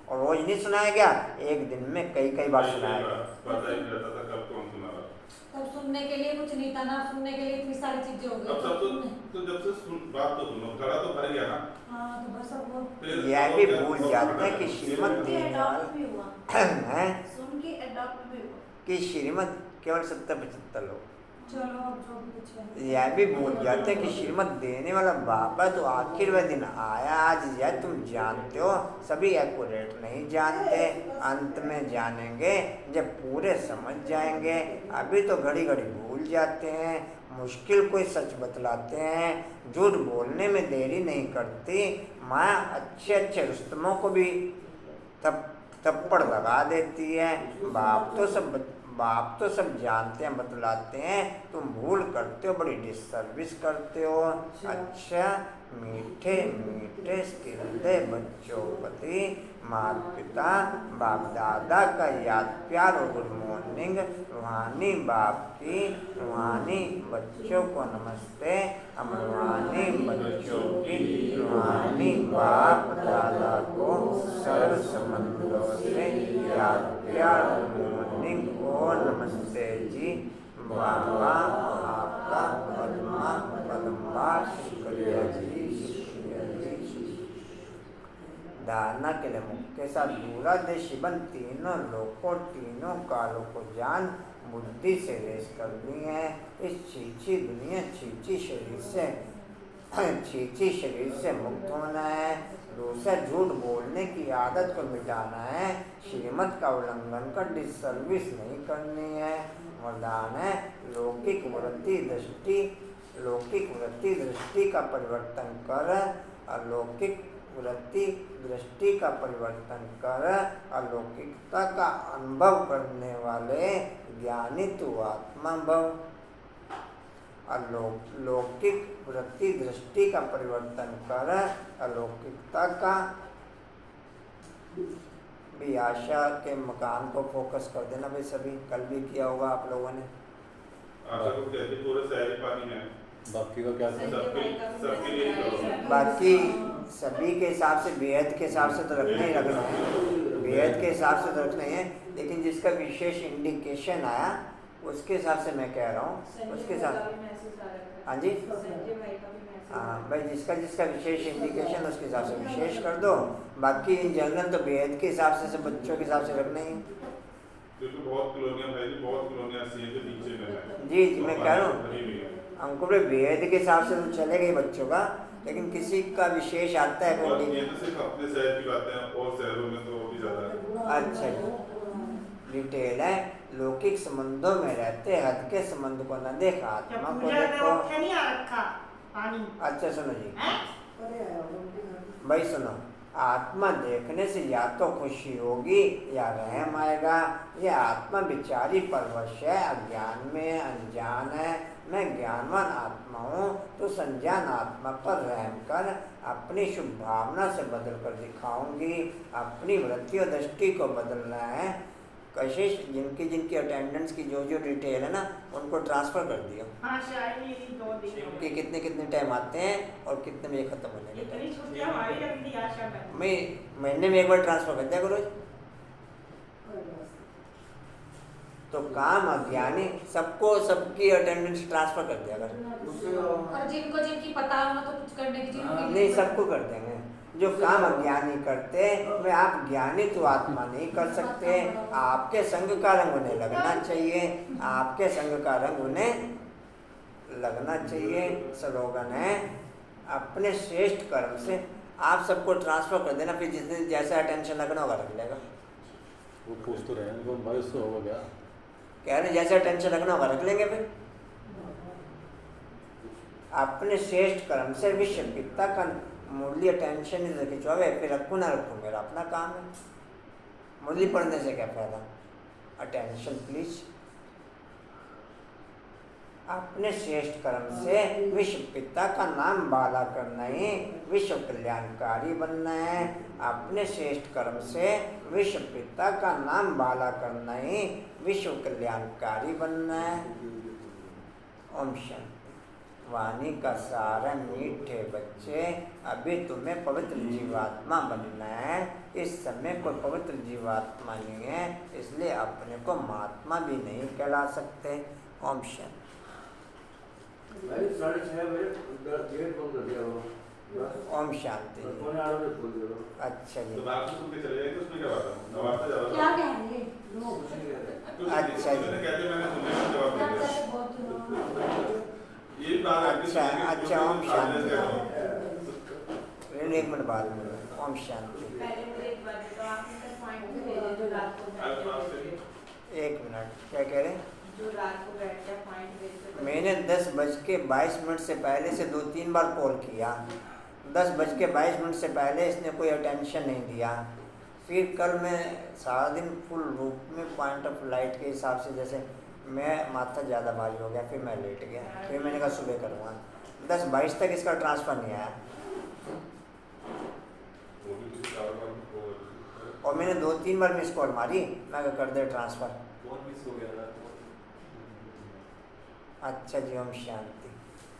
और रोज नहीं सुनाया गया, एक दिन में कई बार सुनाया गया। पता ही नहीं रहता था कब कौन सुना रहा। तब सुनने के लिए कुछ नहीं था ना, सुनने के लिए इतनी सारी चीजें हो गई। अब सब तो जब से बात तो सुनो, घड़ा तो भर गया ना। हाँ तो बस अब वो यह भी भूल जाते हैं कि श्रीमद है सुन के अडॉप्ट भी हुआ कि श्रीमद केवल 70-75 लोग। चलो अब जो भी कुछ है। यह भी भूल जाते हैं कि श्रीमद देने वाला बाबा तो आखिर वह दिन आया आज। यह तुम जानते हो, सभी एक्यूरेट नहीं जानते, अंत में जानेंगे जब पूरे समझ जाएंगे। अभी तो घड़ी भूल जाते हैं। मुश्किल कोई सच बतलाते हैं, झूठ बोलने में देरी नहीं करती। माँ अच्छे रुस्तमों को भी थप्पड़ लगा देती है। बाप तो सब जानते हैं, बतलाते हैं, तुम भूल करते हो, बड़ी डिसर्विस करते हो। अच्छा मीठे स्किल्दे बच्चों प्रति माता पिता बाप दादा का याद प्यार और गुड मॉर्निंग। रूहानी बाप की रूहानी बच्चों को नमस्ते। हम रूहानी बच्चों की रूहानी बाप दादा को सर्व संबंधों से याद प्यार मॉर्निंग और नमस्ते जी। बाबा आपका पद्मा शुक्रिया जी। धारणा के लिए मुख के साथ दूरा दे शिवन तीनों लोकों तीनों कालों को जान बुद्धि से रेस करनी है। इस छीछी दुनिया छीछी शरीर से मुक्त होना है। दूसरा झूठ बोलने की आदत को मिटाना है। श्रीमत का उल्लंघन कर डिसर्विस नहीं करनी है। वरदान है लौकिक वृत्ति दृष्टि का परिवर्तन कर अलौकिक वृत्ति दृष्टि का परिवर्तन कर अलौकिकता का अनुभव करने वाले ज्ञानी तू आत्मा भव। अलौकिक वृत्ति दृष्टि का परिवर्तन कर अलौकिकता का भी। आशा के मकान को फोकस कर देना भाई, सभी कल भी किया होगा आप लोगों ने। आशा को कहते पूरे शहर पानी है, बाकी का क्या सबके लिए करो। बाकी सभी के हिसाब से बेहद के हिसाब से तो रखना ही रखना है, बेहद के हिसाब से तो रखना ही है। लेकिन जिसका विशेष इंडिकेशन आया उसके हिसाब से मैं कह रहा हूँ, उसके हिसाब। हाँ जी हाँ भाई, जिसका विशेष इंडिकेशन उसके हिसाब से विशेष कर दो। बाकी इन जनरल तो बेहद के हिसाब से बच्चों के हिसाब से रखना ही। क्योंकि बहुत कॉलोनियां भाई, बहुत कॉलोनियां सी के नीचे में है। जी मैं कह रहा हूँ हमको भी बेहद के हिसाब से तो चलेगा ही बच्चों का, लेकिन किसी का विशेष आता है। और ये तो सिर्फ अपने शहर की बातें हैं, और शहरों में तो भी ज़्यादा है। अच्छा डिटेल है। लौकिक संबंधों में रहते हद के संबंध को न देखा, आत्मा को देखो। अच्छा सुनो जी भाई, सुनो। आत्मा देखने से या तो खुशी होगी या रहम आएगा। यह आत्मा बेचारी परवश है, अज्ञान में अनजान है। मैं ज्ञानवान आत्मा हूँ तो संजान आत्मा पर रहम कर अपनी शुभ भावना से बदल कर दिखाऊंगी। अपनी वृत्ति और दृष्टि को बदलना है। कशिश जिनकी अटेंडेंस की जो डिटेल है ना उनको ट्रांसफ़र कर दियो कि कितने टाइम आते हैं और कितने बजे ख़त्म होने के। मैं महीने में एक बार ट्रांसफ़र कर दिया करो। तो काम अज्ञानी सबको सबकी अटेंडेंस ट्रांसफर कर दिया कर। और जिनको जिनकी पता हो तो कुछ करने की जरूरत नहीं, सबको कर देंगे। जो काम अज्ञानी करते वे आप ज्ञानी तो आत्मा नहीं कर सकते। आपके संग का रंग उन्हें लगना चाहिए, आपके संग का रंग उन्हें लगना चाहिए। स्लोगन है अपने श्रेष्ठ कर्म से आप सबको ट्रांसफर कर देना, फिर जिसने जैसा अटेंशन लगना होगा रख लेगा। वो पूछ तो रहे हैं उनको भाई उससे होगा क्या? कह रहे जैसा टेंशन रखना होगा रख लेंगे। फिर अपने श्रेष्ठ कर्म से विश्व पिता का मुरली टेंशन नहीं खिंचवावे, फिर रखूँ ना रखूँ मेरा अपना काम है। मुरली पढ़ने से क्या फायदा? Attention please. अपने श्रेष्ठ कर्म से विश्व पिता का नाम बाला करना है, विश्व कल्याणकारी बनना है। अपने श्रेष्ठ कर्म से विश्व पिता का नाम बाला करना है, विश्व कल्याणकारी बनना है। ओम शांति। वाणी का सारा मीठे बच्चे, अभी तुम्हें पवित्र जीवात्मा बनना है। इस समय कोई पवित्र जीवात्मा नहीं है, इसलिए अपने को महात्मा भी नहीं कहला सकते। ओम शांति। भाई 6:30 बजे गेट बंद कर दिया वो। ओम शांति। पौने 8 बजे खोल दिया। अच्छा जी। तो बात सुन के चले जाएंगे, उसमें क्या बात है? नवाज़ ज़्यादा क्या कहेंगे लोग? अच्छा जी। मैंने कहते मैंने सुनने का जवाब क्या दे दिया। कहते बहुत ये बात आपकी अच्छा, सुनेंगे, अच्छा, ओम क्योंकि शांति। आज जैसे एक मिनट बाद में। ओम शांति। पहले मुझे एक बात बताओ, आपने तक पॉइंट भेजे जो रात को आज बैठते बात थे, से एक मिनट, क्या कह रहे हैं? जो रात को बैठ के पॉइंट भेजते थे। मैंने 10:22 से पहले से 2-3 बार कॉल किया। 10:22 से पहले इसने कोई अटेंशन नहीं दिया। फिर कल मैं सारा दिन फुल रूप में पॉइंट ऑफ लाइट के हिसाब से, जैसे मैं माथा ज़्यादा भारी हो गया, फिर मैं लेट गया। फिर मैंने कहा सुबह करूँगा। 10:22 तक इसका ट्रांसफ़र नहीं आया। वो भी किसी कारोबार में को- और मैंने 2-3 बार मिस कॉल मारी, मैं कहा कर दे ट्रांसफ़र। फोन मिस हो गया था। अच्छा जी। ओम शांति।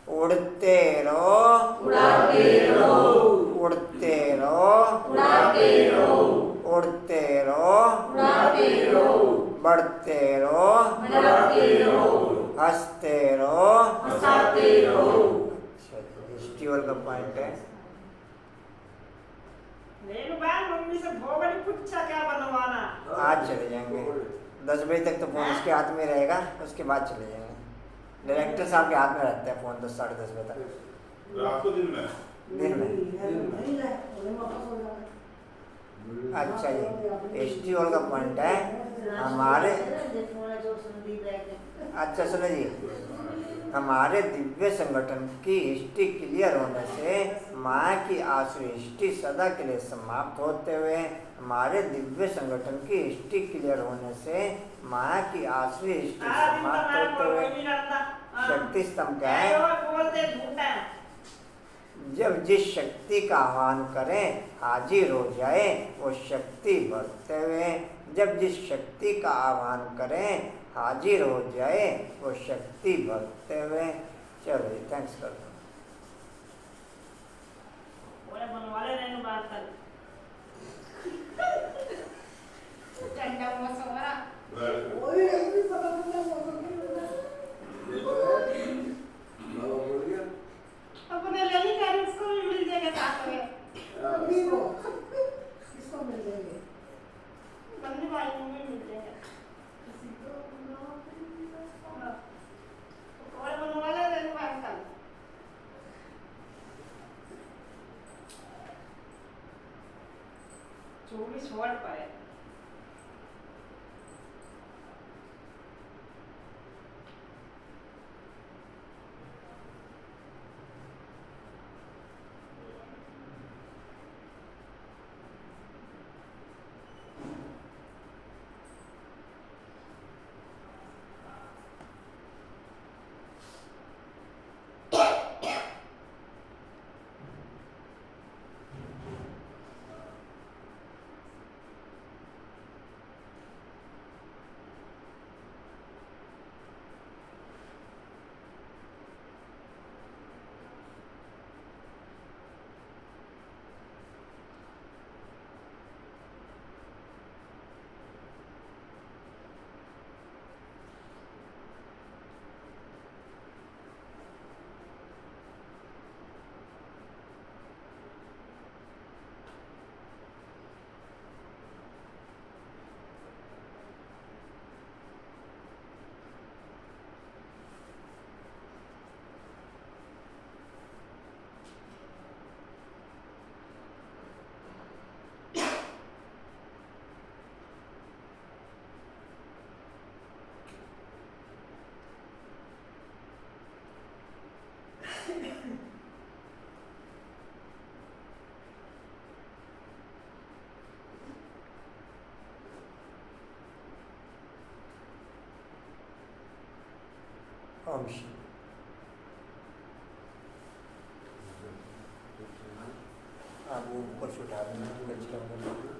उड़ते रहो, उड़ाते रहो, उड़ते रहो, उड़ाते रहो, उड़ते रहो, उड़ाते रहो, बढ़ते रहो, बढ़ाते रहो, हंसते रहो, हंसाते रहो। अच्छा जी। स्टीवल का पॉइंट है। मम्मी से भोगनी पूछा क्या बनवाना। आज चले जाएंगे 10 बजे तक, तो फोन उसके हाथ में रहेगा, उसके बाद चले जाएंगे। डायरेक्टर साहब के हाथ में रहता है फोन 10-10:30 बजे तक रात को दिन में। दिन में। अच्छा जी। स्टीवल का पॉइंट है हमारे। अच्छा सुनो जी, हमारे दिव्य संगठन की हिस्ट्री क्लियर होने से माया की आसुरी हिस्ट्री सदा के लिए समाप्त होते हुए, हमारे दिव्य संगठन की हिस्ट्री क्लियर होने से माया की आसुरी हिस्ट्री समाप्त होते हुए शक्ति स्तंभ क्या है? जब जिस शक्ति का आह्वान करें हाजिर हो जाए वो शक्ति बढ़ते हुए। जब जिस शक्ति का आह्वान करें हाजिर हो जाए वो शक्ति बढ़ते हुए। चलो थैंक्स कर दो। बनवाले रहने बात कर। ठंडा मौसम हो रहा। बाबा बोल गया अपने ले ली कर, उसको भी मिल जाएगा साथ में। किसको मिल जाएंगे? बंदी भाई को भी मिल जाएगा। और बनवाले रहने बात कर। चौबीस वर्ड पाए। वंशी आप वो ऊपर से उठा देना कचरा वगैरह।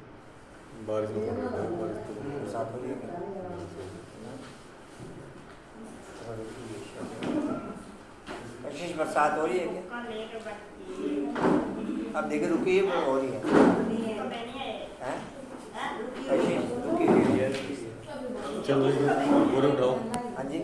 बारिश में पड़ रहा है, बारिश तो साफ हो जाएगा। कशिश बरसात हो रही है क्या? अब देखिए रुकी है हो रही है। हैं? कशिश रुकी हुई है। चल रही है, बोरे उठाओ। हाँ जी